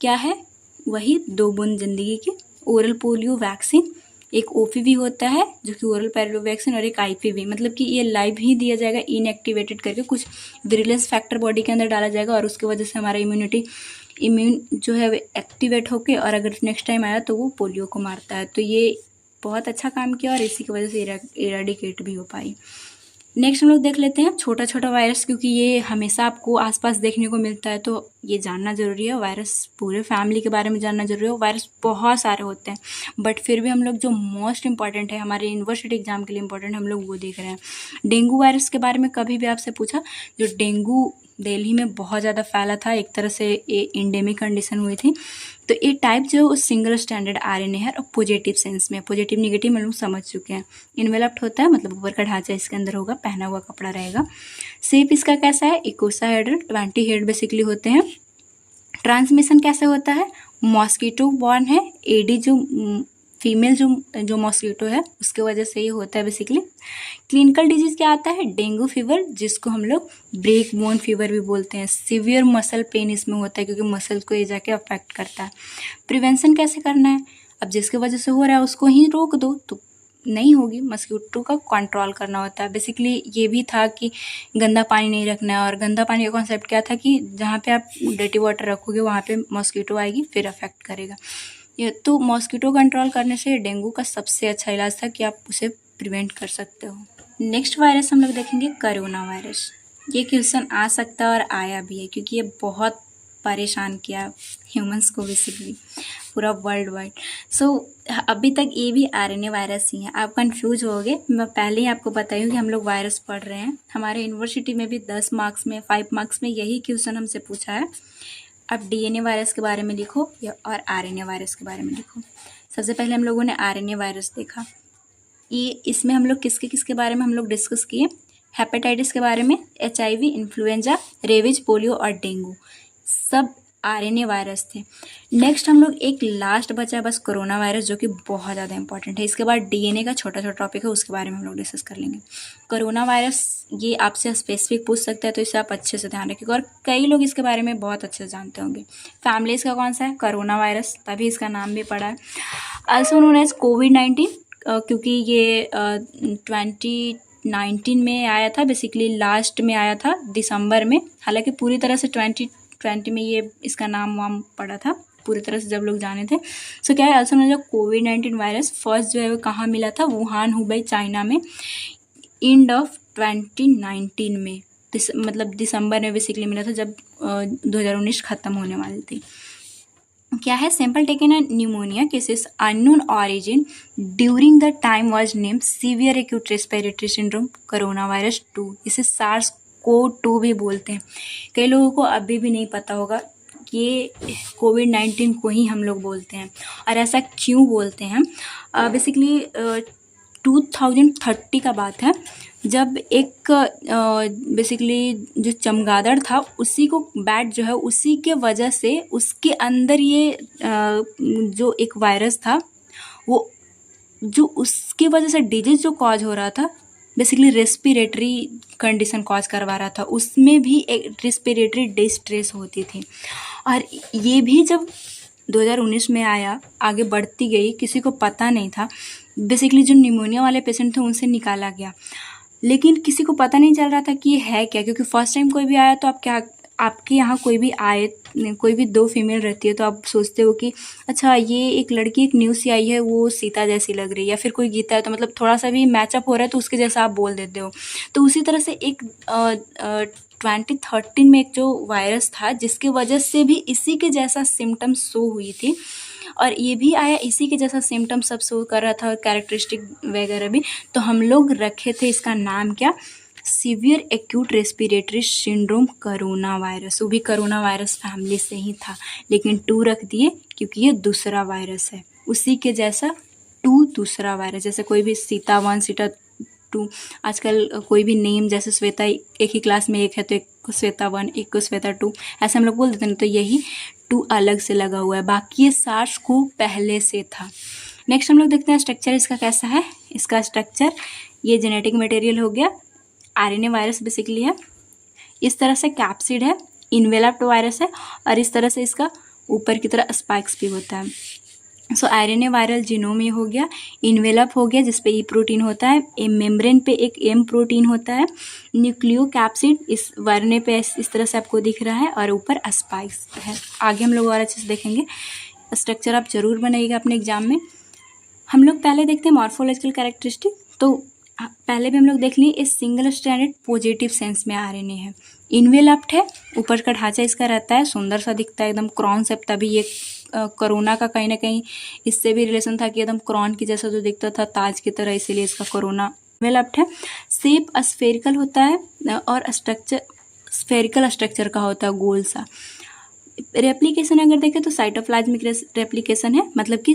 क्या है, वही 2 बूंद जिंदगी की, ओरल पोलियो वैक्सीन, एक ओपीवी होता है जो कि ओरल पोलियो वैक्सीन, और एक आईपीवी, मतलब कि ये लाइव ही दिया जाएगा, इनएक्टिवेटेड करके कुछ विरुलेंस फैक्टर बॉडी के अंदर डाला जाएगा और उसकी वजह से हमारा इम्यून जो है एक्टिवेट होके, और अगर नेक्स्ट टाइम आया तो वो पोलियो को मारता है। तो ये बहुत अच्छा काम किया और इसी की वजह से इरेडिकेट भी हो पाई। नेक्स्ट हम लोग देख लेते हैं छोटा छोटा वायरस, क्योंकि ये हमेशा आपको आसपास देखने को मिलता है तो ये जानना ज़रूरी है। वायरस पूरे फैमिली के बारे में जानना ज़रूरी है। वायरस बहुत सारे होते हैं, बट फिर भी हम लोग जो मोस्ट इंपॉर्टेंट है हमारे यूनिवर्सिटी एग्जाम के लिए इंपॉर्टेंट हम लोग वो देख रहे हैं। डेंगू वायरस के बारे में कभी भी आपसे पूछा, जो डेंगू दिल्ली में बहुत ज़्यादा फैला था, एक तरह से ये इंडेमिक कंडीशन हुई थी। तो ये टाइप जो है सिंगल स्टैंडर्ड आरएनए है और पॉजिटिव सेंस में, पॉजिटिव निगेटिव हम लोग समझ चुके हैं। इन्वेलप्ड होता है मतलब ऊपर का ढांचा इसके अंदर होगा, पहना हुआ कपड़ा रहेगा। शेप इसका कैसा है, इकोसाहेड्रल, 20 हेड बेसिकली होते हैं। ट्रांसमिशन कैसे होता है, मॉस्किटो बॉर्न है, एडी जो फीमेल जो मॉस्किटो है उसके वजह से ये होता है बेसिकली। क्लिनिकल डिजीज क्या आता है, डेंगू फीवर, जिसको हम लोग ब्रेक बोन फीवर भी बोलते हैं। सीवियर मसल पेन इसमें होता है क्योंकि मसल को ये जाके अफेक्ट करता है। प्रिवेंशन कैसे करना है, अब जिसके वजह से हो रहा है उसको ही रोक दो तो नहीं होगी, मस्कीटो का कंट्रोल करना होता है। बेसिकली ये भी था कि गंदा पानी नहीं रखना है, और गंदा पानी का कॉन्सेप्ट क्या था कि जहाँ पे आप डर्टी वाटर रखोगे वहाँ पे मस्कीटो आएगी, फिर अफेक्ट करेगा। ये तो मॉस्किटो कंट्रोल करने से डेंगू का सबसे अच्छा इलाज था कि आप उसे प्रिवेंट कर सकते हो। नेक्स्ट वायरस हम लोग देखेंगे कोरोना वायरस। ये क्वेश्चन आ सकता है और आया भी है क्योंकि ये बहुत परेशान किया ह्यूमंस को बेसिकली पूरा वर्ल्ड वाइड। सो अभी तक ये भी आरएनए वायरस ही है। आप कंफ्यूज हो गए, मैं पहले ही आपको बताई हूँ कि हम लोग वायरस पढ़ रहे हैं। हमारे यूनिवर्सिटी में भी 10 मार्क्स में 5 मार्क्स में यही क्वेश्चन हमसे पूछा है। अब डीएनए वायरस के बारे में लिखो और आरएनए वायरस के बारे में लिखो। सबसे पहले हम लोगों ने आरएनए वायरस देखा। ये इसमें हम लोग किसके बारे में हम लोग डिस्कस किए, हेपेटाइटिस के बारे में, एचआईवी, इन्फ्लुएंजा, रेबीज, पोलियो और डेंगू, सब आरएनए वायरस थे। नेक्स्ट हम लोग एक लास्ट बचा है बस कोरोना वायरस, जो कि बहुत ज़्यादा इंपॉर्टेंट है। इसके बाद डीएनए का छोटा छोटा टॉपिक है, उसके बारे में हम लोग डिस्कस कर लेंगे। कोरोना वायरस ये आपसे स्पेसिफिक पूछ सकता है, तो इसे आप अच्छे से ध्यान रखिएगा, और कई लोग इसके बारे में बहुत अच्छे से जानते होंगे। फैमिलीज का कौन सा है? कोरोना वायरस, तभी इसका नाम भी पड़ा है। आल्सो नोन एज कोविड-19, क्योंकि ये 2019 में आया था, बेसिकली लास्ट में आया था दिसंबर में। हालांकि पूरी तरह से 2020 में ये इसका नाम वाम पड़ा था, पूरी तरह से जब लोग जाने थे। सो क्या है, आल्सो नोन एज कोविड-19 वायरस फर्स्ट जो है वो कहाँ मिला था? वुहान, हुबई, चाइना में एंड ऑफ 2019 में, मतलब दिसंबर में बेसिकली मिला था, जब 2019 ख़त्म होने वाली थी। क्या है? Sample taken N pneumonia cases unknown origin during the time was named severe acute respiratory syndrome corona virus 2। इसे SARS-CoV-2 भी बोलते हैं। कई लोगों को अभी भी नहीं पता होगा ये कोविड-19 को ही हम लोग बोलते हैं, और ऐसा क्यों बोलते हैं? बेसिकली 2030 का बात है, जब एक बेसिकली जो चमगादड़ था उसी को बैट जो है उसी के वजह से उसके अंदर ये जो एक वायरस था, वो जो उसकी वजह से डिजीज जो कॉज हो रहा था, बेसिकली रेस्पिरेटरी कंडीशन कॉज करवा रहा था, उसमें भी एक रेस्पिरेटरी डिस्ट्रेस होती थी। और ये भी जब 2019 में आया, आगे बढ़ती गई, किसी को पता नहीं था। बेसिकली जो निमोनिया वाले पेशेंट थे उनसे निकाला गया, लेकिन किसी को पता नहीं चल रहा था कि ये है क्या, क्योंकि फर्स्ट टाइम कोई भी आया तो आप क्या, आपके यहाँ कोई भी आए, कोई भी 2 फीमेल रहती है तो आप सोचते हो कि अच्छा ये एक लड़की, एक न्यूज़ से आई है, वो सीता जैसी लग रही है, या फिर कोई गीता है तो मतलब थोड़ा सा भी मैचअप हो रहा है तो उसके जैसा आप बोल देते हो। तो उसी तरह से एक 2013 में एक जो वायरस था जिसकी वजह से भी इसी के जैसा सिम्टम्स शो हुई थी, और ये भी आया इसी के जैसा सिम्टम्स सब शो कर रहा था, और कैरेक्टरिस्टिक वगैरह भी। तो हम लोग रखे थे इसका नाम क्या? Severe acute respiratory syndrome corona virus. वो भी कोरोना वायरस फैमिली से ही था, लेकिन 2 रख दिए क्योंकि ये दूसरा वायरस है, उसी के जैसा 2 दूसरा वायरस। जैसे कोई भी सीता 1, सीता 2, आजकल कोई भी नेम, जैसे श्वेता एक ही क्लास में एक है तो एक को श्वेता 1, एक को श्वेता 2, ऐसे हम लोग बोल देते हैं। तो यही 2 अलग से लगा हुआ है, बाकी ये SARS को पहले से था। नेक्स्ट हम लोग देखते हैं स्ट्रक्चर इसका कैसा है। इसका स्ट्रक्चर, ये जेनेटिक मटेरियल हो गया, आरएनए वायरस बेसिकली है। इस तरह से कैप्सिड है, इन्वेलप्ड वायरस है, और इस तरह से इसका ऊपर की तरह स्पाइक्स भी होता है। सो आरएनए वायरल जीनोम ये हो गया, इन्वेलप हो गया जिसपे ई प्रोटीन होता है, मेम्ब्रेन पे एक एम प्रोटीन होता है, न्यूक्लियो कैप्सिड इस वायरने पे इस तरह से आपको दिख रहा है, और ऊपर स्पाइक्स है। आगे हम लोग और अच्छे से देखेंगे। स्ट्रक्चर आप जरूर बनाइएगा अपने एग्जाम में। हम लोग पहले देखते हैं मॉर्फोलॉजिकल कैरेक्टरिस्टिक। तो पहले भी हम लोग देख लिए, इस सिंगल स्ट्रैंडेड पॉजिटिव सेंस में आरएनए है, इन्वेलप्ड है, ऊपर का ढांचा इसका रहता है, सुंदर सा दिखता है एकदम क्रॉन शेप। तभी ये कोरोना का कहीं ना कहीं इससे भी रिलेशन था कि एकदम क्रॉन की जैसा जो दिखता था ताज की तरह, इसीलिए इसका कोरोना इन्वेलप्ड है। शेप स्फेरिकल होता है, और स्ट्रक्चर स्फेरिकल स्ट्रक्चर का होता है, गोल सा। रेप्लिकेशन अगर देखें तो साइटोप्लाज्मिक रेप्लिकेशन है, मतलब कि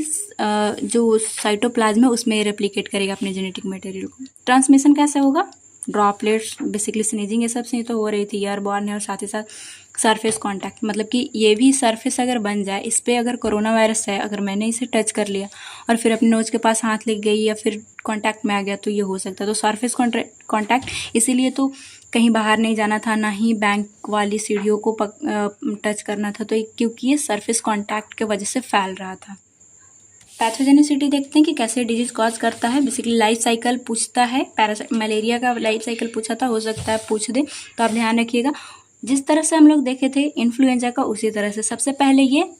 जो साइटोप्लाज्म है उसमें रेप्लिकेट करेगा अपने जेनेटिक मटेरियल को। ट्रांसमिशन कैसे होगा? ड्रॉपलेट्स, बेसिकली स्नीजिंग ये सब से तो हो रही थी, एयरबॉर्न है, और साथ ही साथ सरफेस कांटेक्ट, मतलब कि ये भी सरफेस अगर बन जाए, इस पर अगर कोरोना वायरस है, अगर मैंने इसे टच कर लिया और फिर अपने नोज के पास हाथ लग गई या फिर कांटेक्ट में आ गया तो ये हो सकता है। तो सरफेस कांटेक्ट, इसीलिए तो कहीं बाहर नहीं जाना था, ना ही बैंक वाली सीढ़ियों को टच करना था, तो क्योंकि ये सरफेस कांटेक्ट के वजह से फैल रहा था। पैथोजेनिसिटी देखते हैं कि कैसे डिजीज कॉज करता है। बेसिकली लाइफ साइकिल पूछता है, मलेरिया का लाइफ साइकिल पूछा था, हो सकता है पूछ दे, तो आप ध्यान रखिएगा। जिस तरह से हम लोग देखे थे इन्फ्लुएंजा का, उसी तरह से सबसे पहले ये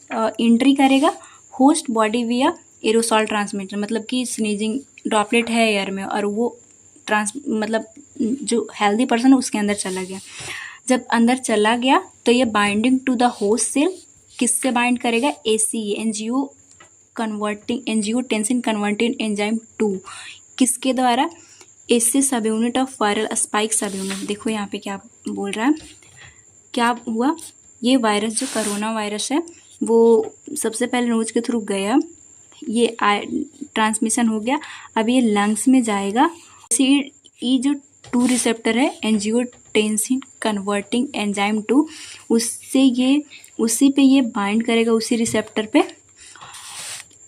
एंट्री करेगा होस्ट बॉडी विया एरोसॉल ट्रांसमिटर, मतलब कि स्नीजिंग ड्रॉपलेट है एयर में, और वो मतलब जो हेल्दी पर्सन है उसके अंदर चला गया। जब अंदर चला गया तो ये binding to the host cell किससे बाइंड करेगा? ACE एंजियोटेंसिन कन्वर्टिंग एंजाइम 2, किसके द्वारा? इससे subunit of viral spike subunit. देखो यहाँ पे क्या बोल रहा है, क्या हुआ? ये वायरस जो कोरोना वायरस है वो सबसे पहले नोज के थ्रू गया, ये ट्रांसमिशन हो गया, अब ये लंग्स में जाएगा। ये जो 2 रिसेप्टर है एंजियोटेंसिन कन्वर्टिंग एंजाइम 2, उससे ये उसी पे ये बाइंड करेगा, उसी रिसेप्टर पे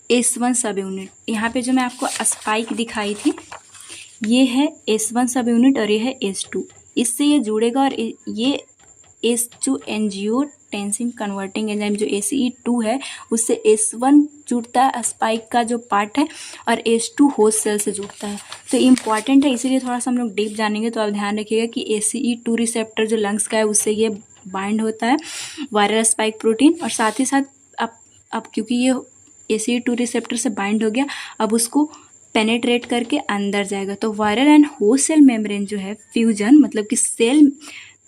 S1 सब यूनिट। यहाँ पे जो मैं आपको स्पाइक दिखाई थी ये है S1 सब यूनिट और ये है S2। इससे ये जुड़ेगा और ये S2 एंजियोटेंसिन कन्वर्टिंग एंजाइम जो ACE2 है उससे S1 जुड़ता है स्पाइक का जो पार्ट है और S2 होस्ट सेल से जुड़ता है। तो इम्पॉर्टेंट है, इसीलिए थोड़ा सा हम लोग डीप जानेंगे। तो आप ध्यान रखिएगा कि ACE2 रिसेप्टर जो लंग्स का है उससे ये बाइंड होता है वायरल स्पाइक प्रोटीन, और साथ ही साथ अब क्योंकि ये ACE2 रिसेप्टर से बाइंड हो गया, अब उसको पेनेट्रेट करके अंदर जाएगा। तो viral and host cell membrane जो है फ्यूजन, मतलब कि सेल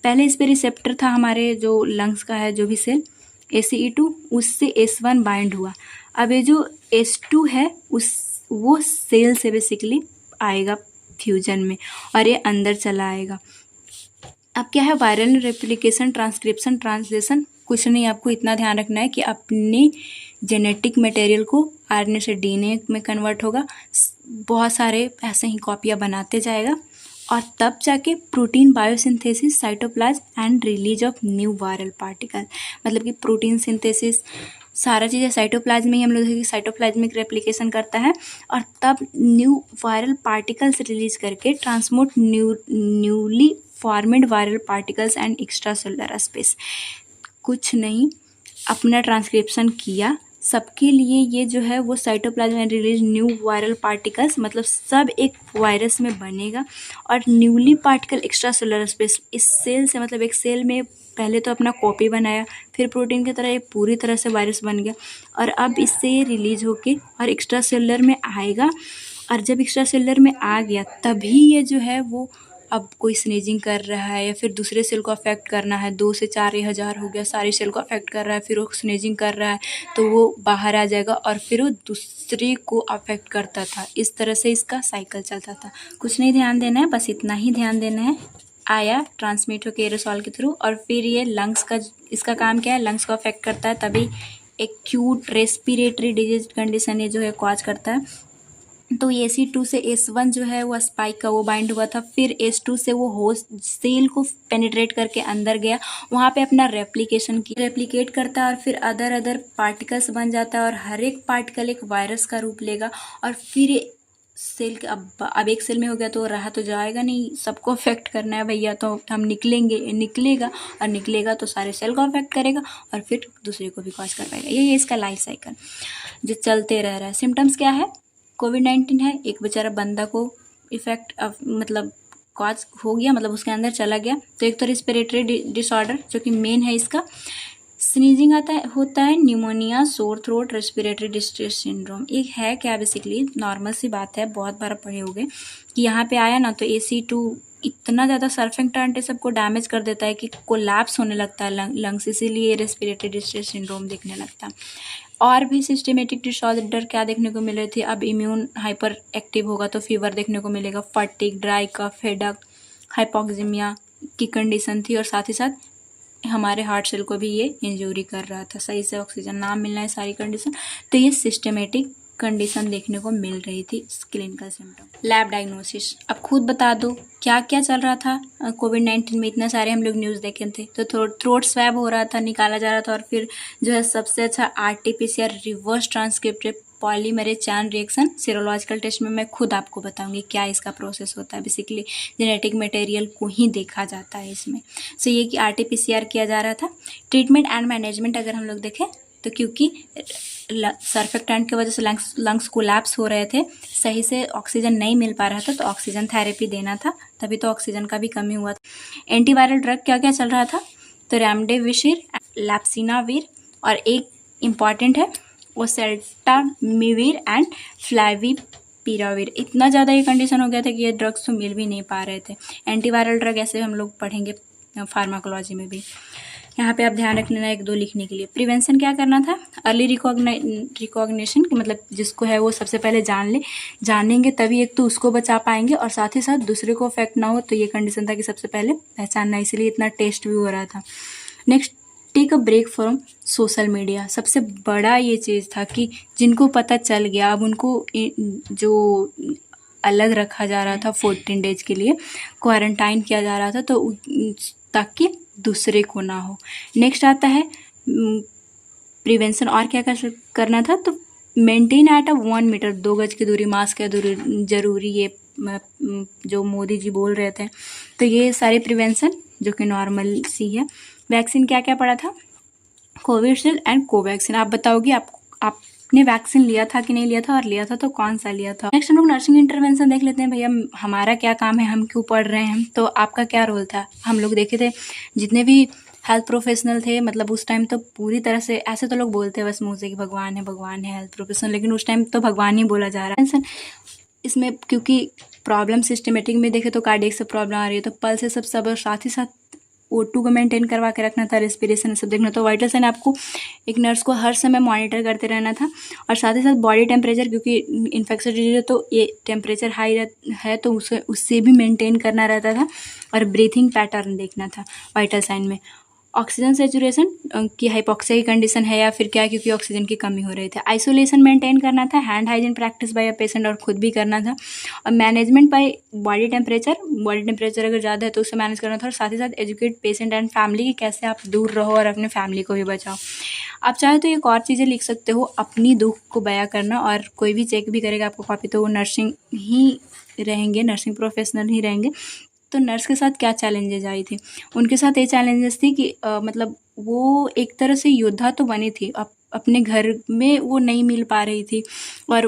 पहले इस पे रिसेप्टर था हमारे जो लंग्स का है जो भी सेल ACE2, उससे S1 बाइंड हुआ। अब ये जो S2 है वो सेल से बेसिकली आएगा फ्यूजन में और ये अंदर चला आएगा। अब क्या है वायरल रेप्लिकेशन, ट्रांसक्रिप्शन, ट्रांसलेशन कुछ नहीं, आपको इतना ध्यान रखना है कि अपने जेनेटिक मटेरियल को RNA से DNA में कन्वर्ट होगा, बहुत सारे ऐसे ही कॉपियाँ बनाते जाएगा और तब जाके protein biosynthesis, cytoplasm and release of new viral particle, मतलब कि प्रोटीन सिंथेसिस सारा चीज़ें साइटोप्लाज्म में ही हम लोग देखिए साइटोप्लाज्मिक रेप्लिकेशन करता है और तब न्यू वायरल पार्टिकल्स रिलीज करके transport newly formed viral particles and extra cellular space. कुछ नहीं, अपना ट्रांसक्रिप्शन किया सबके लिए, ये जो है वो cytoplasm and release new viral particles, मतलब सब एक वायरस में बनेगा और newly particle extra cellular space, इस सेल से मतलब एक सेल में पहले तो अपना कॉपी बनाया, फिर प्रोटीन की तरह ये पूरी तरह से वायरस बन गया और अब इससे ये रिलीज होके और एक्स्ट्रा सेलुलर में आएगा। और जब एक्स्ट्रा सेलुलर में आ गया तभी ये जो है वो अब कोई स्नेजिंग कर रहा है या फिर दूसरे सेल को अफेक्ट करना है, 2 से 4 या 1000 हो गया, सारी सेल को अफेक्ट कर रहा है, फिर वो स्नेजिंग कर रहा है तो वो बाहर आ जाएगा और फिर वो दूसरे को अफेक्ट करता था। इस तरह से इसका साइकिल चलता था। कुछ नहीं ध्यान देना है, बस इतना ही ध्यान देना है। आया ट्रांसमिट होकर एरोसॉल के थ्रू और फिर ये लंग्स का, इसका काम क्या है, लंग्स को अफेक्ट करता है, तभी एक्यूट रेस्पिरेटरी डिजीज कंडीशन ये जो है कॉज करता है। तो AC2 से S1 जो है वो स्पाइक का वो बाइंड हुआ था, फिर S2 से वो होस्ट सेल को पेनिट्रेट करके अंदर गया, वहाँ पे अपना रेप्लिकेट करता है और फिर अदर पार्टिकल्स बन जाता है और हर एक पार्टिकल एक वायरस का रूप लेगा और फिर सेल के अब एक सेल में हो गया तो रहा तो जाएगा नहीं, सबको अफेक्ट करना है भैया, तो हम निकलेगा तो सारे सेल को अफेक्ट करेगा और फिर दूसरे को भी कॉज कर पाएगा। ये इसका लाइफ साइकिल जो चलते रह रहा है। सिम्टम्स क्या है, कोविड-19 है, एक बेचारा बंदा को इफेक्ट मतलब कॉज हो गया, मतलब उसके अंदर चला गया। तो एक तो रेस्पिरेटरी डिसऑर्डर जो कि मेन है इसका, स्नीजिंग होता है, pneumonia, sore throat, respiratory distress syndrome. एक है क्या, बेसिकली नॉर्मल सी बात है, बहुत बार पढ़े होंगे कि यहाँ पे आया ना तो AC2 इतना ज़्यादा सर्फेक्टेंट सबको डैमेज कर देता है कि कोलैप्स होने लगता है लंग्स, इसीलिए रेस्पिरेटरी डिस्ट्रेस सिंड्रोम दिखने लगता है। और भी सिस्टेमेटिक डिसऑर्डर क्या देखने को मिल रहे थे, अब इम्यून हाइपर एक्टिव होगा तो फीवर देखने को मिलेगा, fatigue, dry cough, headache, hypoxaemia की कंडीशन थी और साथ ही साथ हमारे हार्ट सेल को भी ये इंजरी कर रहा था, सही से ऑक्सीजन ना मिलना है, सारी कंडीशन। तो ये सिस्टेमेटिक कंडीशन देखने को मिल रही थी क्लिनिकल सिम्टम। लैब डायग्नोसिस, अब खुद बता दो क्या क्या चल रहा था कोविड-19 में, इतने सारे हम लोग न्यूज़ देखे थे। तो थ्रोट स्वैब हो रहा था, निकाला जा रहा था और फिर जो है सबसे अच्छा RT-PCR reverse transcriptive polymerase chain reaction serological test में मैं खुद आपको बताऊंगी क्या इसका प्रोसेस होता है। बेसिकली जेनेटिक मटेरियल को ही देखा जाता है इसमें। सो ये कि RT-PCR किया जा रहा था। ट्रीटमेंट एंड मैनेजमेंट अगर हम लोग देखें तो क्योंकि सर्फेक्टेंट की वजह से लंग्स कोलैप्स हो रहे थे, सही से ऑक्सीजन नहीं मिल पा रहा था तो ऑक्सीजन थेरेपी देना था, तभी तो ऑक्सीजन का भी कमी हुआ था। एंटीवायरल ड्रग क्या क्या चल रहा था, तो रेमडेसिविर, लैप्सिनाविर और एक इम्पॉर्टेंट है ओसेल्टामिविर एंड फ्लाविपिराविर। इतना ज़्यादा ये कंडीशन हो गया था कि ये ड्रग्स तो मिल भी नहीं पा रहे थे। एंटीवायरल ड्रग ऐसे हम लोग पढ़ेंगे फार्माकोलॉजी में भी। यहाँ पे आप ध्यान रख लेना 1-2 लिखने के लिए। प्रिवेंशन क्या करना था, अर्ली रिकॉग्निशन, मतलब जिसको है वो सबसे पहले जानेंगे तभी एक तो उसको बचा पाएंगे और साथ ही साथ दूसरे को अफेक्ट ना हो, तो ये कंडीशन था कि सबसे पहले पहचानना, इसलिए इतना टेस्ट भी हो रहा था। Next, take a break from social media. सबसे बड़ा ये चीज़ था कि जिनको पता चल गया अब उनको जो अलग रखा जा रहा था 14 डेज के लिए, क्वारंटाइन किया जा रहा था तो ताकि दूसरे को ना हो। नेक्स्ट आता है प्रिवेंशन और क्या करना था, तो मेंटेन एट 1 मीटर, 2 गज की दूरी, मास्क है जरूरी, ये जो मोदी जी बोल रहे थे। तो ये सारी प्रिवेंशन जो कि नॉर्मल सी है। वैक्सीन क्या क्या पड़ा था, कोविशील्ड एंड कोवैक्सीन। आप बताओगे आपने वैक्सीन लिया था कि नहीं लिया था, और लिया था तो कौन सा लिया था। नेक्स्ट हम लोग नर्सिंग इंटरवेंशन देख लेते हैं। भैया हमारा क्या काम है, हम क्यों पढ़ रहे हैं, तो आपका क्या रोल था। हम लोग देखे थे जितने भी हेल्थ प्रोफेशनल थे, मतलब उस टाइम तो पूरी तरह से, ऐसे तो लोग बोलते हैं बस मुंह से कि भगवान है हेल्थ प्रोफेशनल, लेकिन उस टाइम तो भगवान ही बोला जा रहा है इसमें, क्योंकि प्रॉब्लम सिस्टमेटिक में देखे तो कार्डियक से प्रॉब्लम आ रही है, तो पल्स से सब और साथ ही साथ O2 को मेंटेन करवा के रखना था, रेस्पिरेशन सब देखना। तो वाइटल साइन आपको एक नर्स को हर समय मॉनिटर करते रहना था, और साथ ही साथ बॉडी टेम्परेचर, क्योंकि इन्फेक्शन डिजीज है तो ये टेम्परेचर हाई है तो उससे भी मेंटेन करना रहता था, और ब्रीथिंग पैटर्न देखना था वाइटल साइन में। ऑक्सीजन सेचुरेशन की हाइपोक्सिया की कंडीशन है या फिर क्या, क्योंकि ऑक्सीजन की कमी हो रही थी। आइसोलेशन मेंटेन करना था, hand hygiene practice by a patient, और खुद भी करना था। और मैनेजमेंट बाय बॉडी टेम्परेचर अगर ज़्यादा है तो उसे मैनेज करना था, और साथ ही साथ एजुकेट पेशेंट एंड फैमिली कि कैसे आप दूर रहो और अपने फैमिली को भी बचाओ। आप चाहे तो एक और चीज़ें लिख सकते हो, अपनी दुख को बयां करना, और कोई भी चेक भी करेगा आपको कॉपी तो वो नर्सिंग ही रहेंगे, नर्सिंग प्रोफेशनल ही रहेंगे। तो नर्स के साथ क्या चैलेंजेस आई थी, उनके साथ ये चैलेंजेस थी कि मतलब वो एक तरह से योद्धा तो बनी थी, अपने घर में वो नहीं मिल पा रही थी, और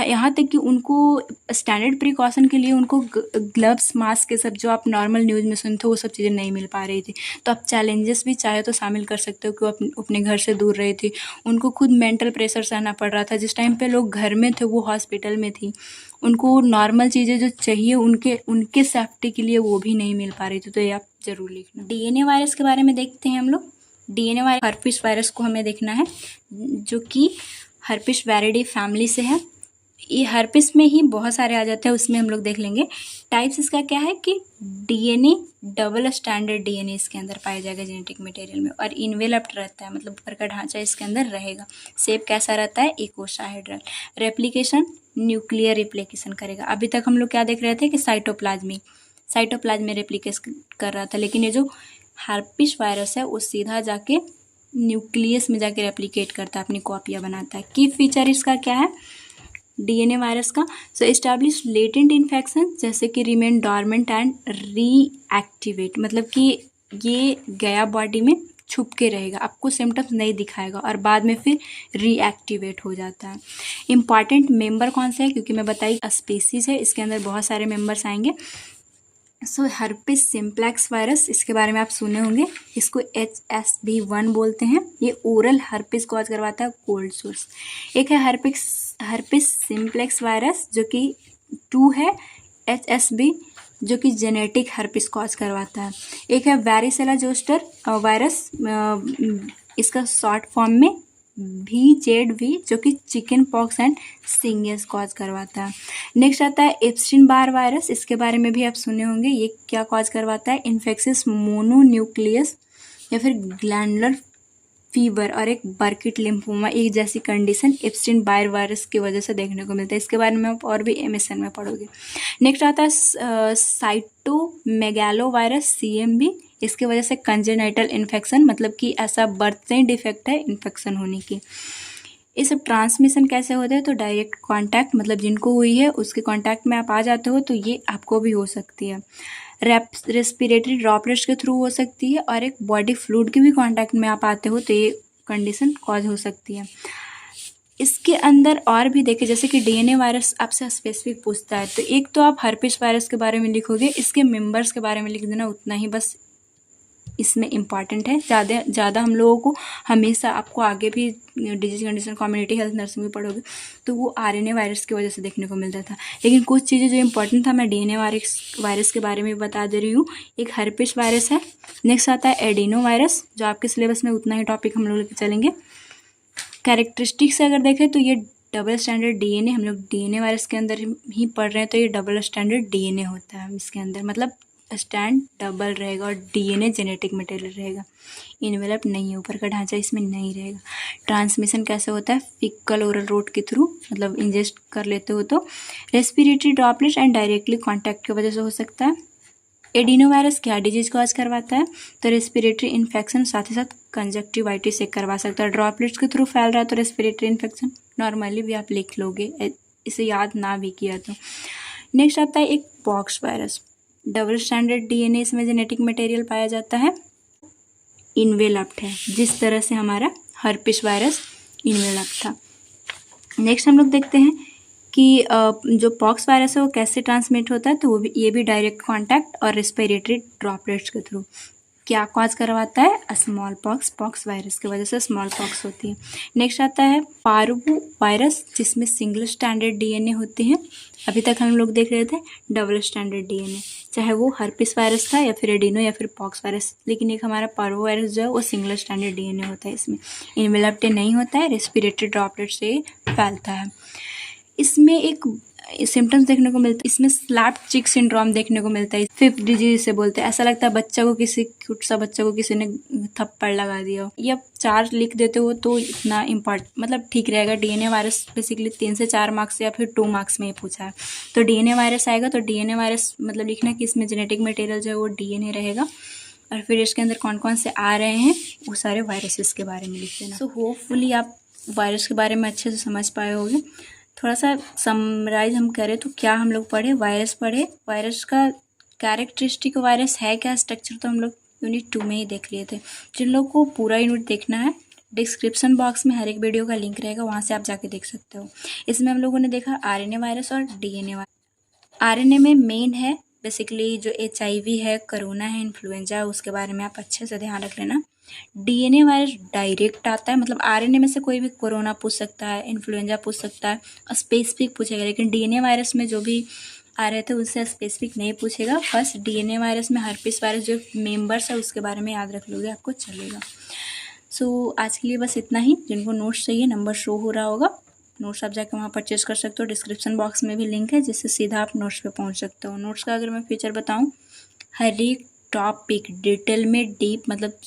यहाँ तक कि उनको स्टैंडर्ड प्रिकॉशन के लिए उनको ग्लव्स मास्क के सब जो आप नॉर्मल न्यूज़ में सुनते हो वो सब चीज़ें नहीं मिल पा रही थी। तो आप चैलेंजेस भी चाहे तो शामिल कर सकते हो कि वो अपने घर से दूर रही थी, उनको खुद मेंटल प्रेशर सहना पड़ रहा था। जिस टाइम पे लोग घर में थे वो हॉस्पिटल में थी, उनको नॉर्मल चीज़ें जो चाहिए उनके सेफ्टी के लिए वो भी नहीं मिल पा रही थी। तो ये आप जरूर लिखना। डीएनए वायरस के बारे में देखते हैं हम लोग। डीएनए वायरस, हर्पिस वायरस को हमें देखना है, जो कि हर्पिस वैरिडी फैमिली से है। ये हर्पिस में ही बहुत सारे आ जाते हैं, उसमें हम लोग देख लेंगे। टाइप्स इसका क्या है कि डीएनए डबल स्टैंडर्ड डीएनए इसके अंदर पाया जाएगा जेनेटिक मटेरियल में, और इन्वेलप्ड रहता है, मतलब ऊपर का ढांचा इसके अंदर रहेगा। शेप कैसा रहता है, इकोसाहेड्रल। रेप्लिकेशन न्यूक्लियर रिप्लिकेशन करेगा। अभी तक हम लोग क्या देख रहे थे कि साइटोप्लाज्म में रेप्लिकेशन कर रहा था, लेकिन ये जो हर्पिस वायरस है वो सीधा जाके न्यूक्लियस में जाके रेप्लिकेट करता है, अपनी कॉपियाँ बनाता है। की फीचर इसका क्या है डीएनए वायरस का, सो एस्टैब्लिश लेटेंट इन्फेक्शन, जैसे कि रिमेन डॉर्मेंट एंड रीएक्टिवेट, मतलब कि ये गया बॉडी में छुप के रहेगा, आपको सिम्टम्स नहीं दिखाएगा, और बाद में फिर रीएक्टिवेट हो जाता है। इंपॉर्टेंट मेंबर कौन से है, क्योंकि मैं बताई स्पीसीज है, इसके अंदर बहुत सारे मेंबर्स आएंगे। सो हर्पिस सिम्प्लेक्स वायरस, इसके बारे में आप सुने होंगे, इसको HSV1 बोलते हैं। ये ओरल हर्पिस कॉज करवाता है, कोल्ड सोर्स। एक है हर्पिस सिम्प्लेक्स वायरस जो कि 2 है, HSV जो कि जेनेटिक हर्पिस कॉज करवाता है। एक है वैरिसेला जोस्टर वायरस, इसका शॉर्ट फॉर्म में VZV जो कि chicken pox and singles cause करवाता है। नेक्स्ट आता है एप्स्टीन बार वायरस, इसके बारे में भी आप सुने होंगे। ये क्या कॉज करवाता है, इन्फेक्शियस मोनोन्यूक्लियस या फिर ग्लैंडुलर फीवर और एक बर्किट लिम्फोमा, एक जैसी कंडीशन एप्स्टीन बार वायरस की वजह से देखने को मिलता है। इसके बारे में आप और भी MSN में पढ़ोगे। नेक्स्ट आता है साइटोमेगालो वायरस CMV, इसके वजह से कंजेनाइटल इन्फेक्शन, मतलब कि ऐसा बर्थ से ही डिफेक्ट है इन्फेक्शन होने की। ये सब ट्रांसमिशन कैसे होता है, तो डायरेक्ट कांटेक्ट, मतलब जिनको हुई है उसके कांटेक्ट में आप आ जाते हो तो ये आपको भी हो सकती है। रेस्पिरेटरी ड्रॉपलेट्स के थ्रू हो सकती है, और एक बॉडी फ्लूइड के भी कांटेक्ट में आप आते हो तो ये कंडीशन कॉज हो सकती है। इसके अंदर और भी देखें, जैसे कि डीएनए वायरस आपसे स्पेसिफिक पूछता है, तो एक तो आप हर्पिस वायरस के बारे में लिखोगे, इसके मेंबर्स के बारे में लिख देना, उतना ही बस इसमें इम्पॉर्टेंट है। ज़्यादा हम लोगों को हमेशा, आपको आगे भी disease condition community health nursing में पढ़ोगे तो वो RNA वायरस की वजह से देखने को मिलता था, लेकिन कुछ चीज़ें जो इंपॉर्टेंट था मैं डीएनए वायरस के बारे में बता दे रही हूँ। एक हर्पिस वायरस है। नेक्स्ट आता है एडिनो वायरस, जो आपके सिलेबस में उतना ही टॉपिक हम लोग लेकर चलेंगे। कैरेक्टरिस्टिक्स अगर देखें तो ये डबल स्टैंडर्ड डीएनए, हम लोग डीएनए वायरस के अंदर ही पढ़ रहे हैं, तो ये डबल स्टैंडर्ड डीएनए होता है इसके अंदर, मतलब स्टैंड डबल रहेगा और डीएनए जेनेटिक मटेरियल रहेगा, इन्वेलप नहीं है, ऊपर का ढांचा इसमें नहीं रहेगा। ट्रांसमिशन कैसे होता है, फीकल ओरल रूट के थ्रू, मतलब इंजेस्ट कर लेते हो तो। Respiratory droplet and directly contact की वजह से हो सकता है। एडिनो वायरस क्या डिजीज कॉज करवाता है? तो रेस्पिरेटरी इन्फेक्शन, साथ ही साथ कंजक्टिवाइटिस से करवा सकता है। ड्रॉपलेट्स के थ्रू फैल रहा है तो रेस्पिरेटरी इन्फेक्शन नॉर्मली भी आप लिख लोगे, इसे याद ना भी किया तो। नेक्स्ट आता है एक pox virus. Double standard DNA इसमें जेनेटिक मटेरियल पाया जाता है, इन्वेलप्ड है, जिस तरह से हमारा हर्पिस वायरस इन्वेलप्ड था। नेक्स्ट हम लोग देखते हैं कि जो पॉक्स वायरस है वो कैसे ट्रांसमिट होता है, तो वो भी ये भी डायरेक्ट कांटेक्ट और रेस्पिरेटरी ड्रॉपलेट्स के थ्रू। क्या कॉज करवाता है? स्मॉल पॉक्स वायरस की वजह से स्मॉल पॉक्स होती है। नेक्स्ट आता है पार्वो वायरस, जिसमें सिंगल स्टैंडर्ड डीएनए होते हैं। अभी तक हम लोग देख रहे थे डबल स्टैंडर्ड डीएनए, चाहे वो हर्पिस वायरस था या फिर एडिनो या फिर पॉक्स वायरस, लेकिन एक हमारा पार्वो वायरस जो है वो सिंगल स्टैंडर्ड डीएनए होता है। इसमें इन्वेलप्ड नहीं होता है, रेस्पिरेटरी ड्रॉपलेट से फैलता है। इसमें एक सिम्टम्स देखने को मिलता है, इसमें स्लैप चिक सिंड्रोम देखने को मिलता है। फिफ्थ डिजीज से बोलते हैं। ऐसा लगता है बच्चा को क्यूट सा बच्चा को किसी ने थप्पड़ लगा दिया हो। या 4 लिख देते हो तो इतना मतलब ठीक रहेगा। डीएनए वायरस बेसिकली 3 से 4 मार्क्स या फिर 2 मार्क्स में ही पूछा है। तो डीएनए वायरस आएगा तो डीएनए वायरस मतलब लिखना कि इसमें जेनेटिक मटेरियल जो है वो डीएनए रहेगा, और फिर इसके अंदर कौन कौन से आ रहे हैं वो सारे वायरसेस के बारे में लिख देना। सो होपफुली आप वायरस के बारे में अच्छे से समझ पाए होंगे। थोड़ा सा समराइज हम करें तो क्या हम लोग पढ़े? वायरस पढ़े। वायरस का कैरेक्टरिस्टिक वायरस है क्या, स्ट्रक्चर तो हम लोग यूनिट 2 में ही देख लिए थे। जिन लोगों को पूरा यूनिट देखना है, डिस्क्रिप्शन बॉक्स में हर एक वीडियो का लिंक रहेगा, वहाँ से आप जाके देख सकते हो। इसमें हम लोगों ने देखा आरएनए वायरस और डीएनए वायरस। आरएनए में मेन है बेसिकली जो HIV है, कोरोना है, इन्फ्लुएंजा है, उसके बारे में आप अच्छे से ध्यान रख लेना। डीएनए वायरस डायरेक्ट आता है, मतलब आरएनए में से कोई भी कोरोना पूछ सकता है, इन्फ्लुएंजा पूछ सकता है और स्पेसिफिक पूछेगा, लेकिन डीएनए वायरस में जो भी आ रहे थे उससे स्पेसिफिक नहीं पूछेगा। बस डीएनए वायरस में हर्पिस वायरस जो मेंबर्स है उसके बारे में याद रख लोगे, आपको चलेगा। सो आज के लिए बस इतना ही। जिनको नोट्स चाहिए नंबर शो हो रहा होगा, नोट्स आप जाकर वहाँ परचेज कर सकते हो। डिस्क्रिप्शन बॉक्स में भी लिंक है जिससे सीधा आप नोट्स पे पहुँच सकते हो। नोट्स का अगर मैं फीचर बताऊँ, हर एक टॉपिक डिटेल में डीप, मतलब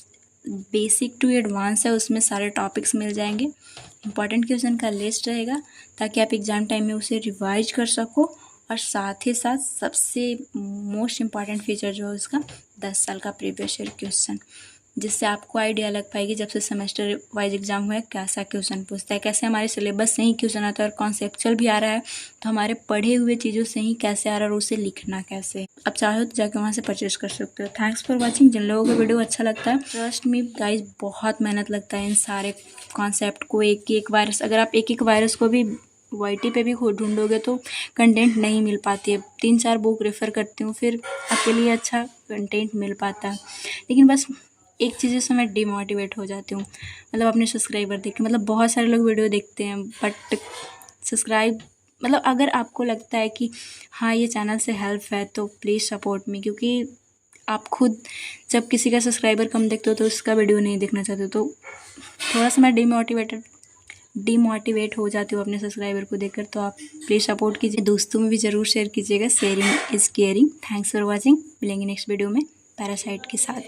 बेसिक टू एडवांस है, उसमें सारे टॉपिक्स मिल जाएंगे। इंपॉर्टेंट क्वेश्चन का लिस्ट रहेगा ताकि आप एग्जाम टाइम में उसे रिवाइज कर सको, और साथ ही साथ सबसे मोस्ट इम्पॉर्टेंट फीचर जो है उसका 10 साल का प्रीवियस ईयर क्वेश्चन, जिससे आपको आइडिया लग पाएगी जब से सेमेस्टर वाइज एग्जाम हुआ है कैसा क्वेश्चन पूछता है, कैसे हमारे सिलेबस से ही क्वेश्चन आता है और कॉन्सेप्चुअल भी आ रहा है तो हमारे पढ़े हुए चीज़ों से ही कैसे आ रहा है और उसे लिखना कैसे। अब चाहो तो जाके वहाँ से परचेज कर सकते हो। Thanks for watching. जिन लोगों को वीडियो अच्छा लगता है, ट्रस्ट मी गाइज, बहुत मेहनत लगता है इन सारे कॉन्सेप्ट को एक वायरस, अगर आप एक वायरस को भी YT पे भी ढूंढोगे तो कंटेंट नहीं मिल पाती है। 3-4 बुक रेफ़र करती हूँ, फिर आपके लिए अच्छा कंटेंट मिल पाता है। लेकिन बस एक चीज़ से मैं डिमोटिवेट हो जाती हूँ, मतलब अपने सब्सक्राइबर देख के। मतलब बहुत सारे लोग वीडियो देखते हैं बट सब्सक्राइब, मतलब अगर आपको लगता है कि हाँ ये चैनल से हेल्प है तो प्लीज़ सपोर्ट मी, क्योंकि आप खुद जब किसी का सब्सक्राइबर कम देखते हो तो उसका वीडियो नहीं देखना चाहते हो, तो थोड़ा सा मैं डिमोटिवेट हो जाती हूँ अपने सब्सक्राइबर को देखकर। तो आप प्लीज़ सपोर्ट कीजिए, दोस्तों में भी ज़रूर शेयर कीजिएगा। Sharing is caring. Thanks for watching. मिलेंगे नेक्स्ट वीडियो में पैरासाइट के साथ।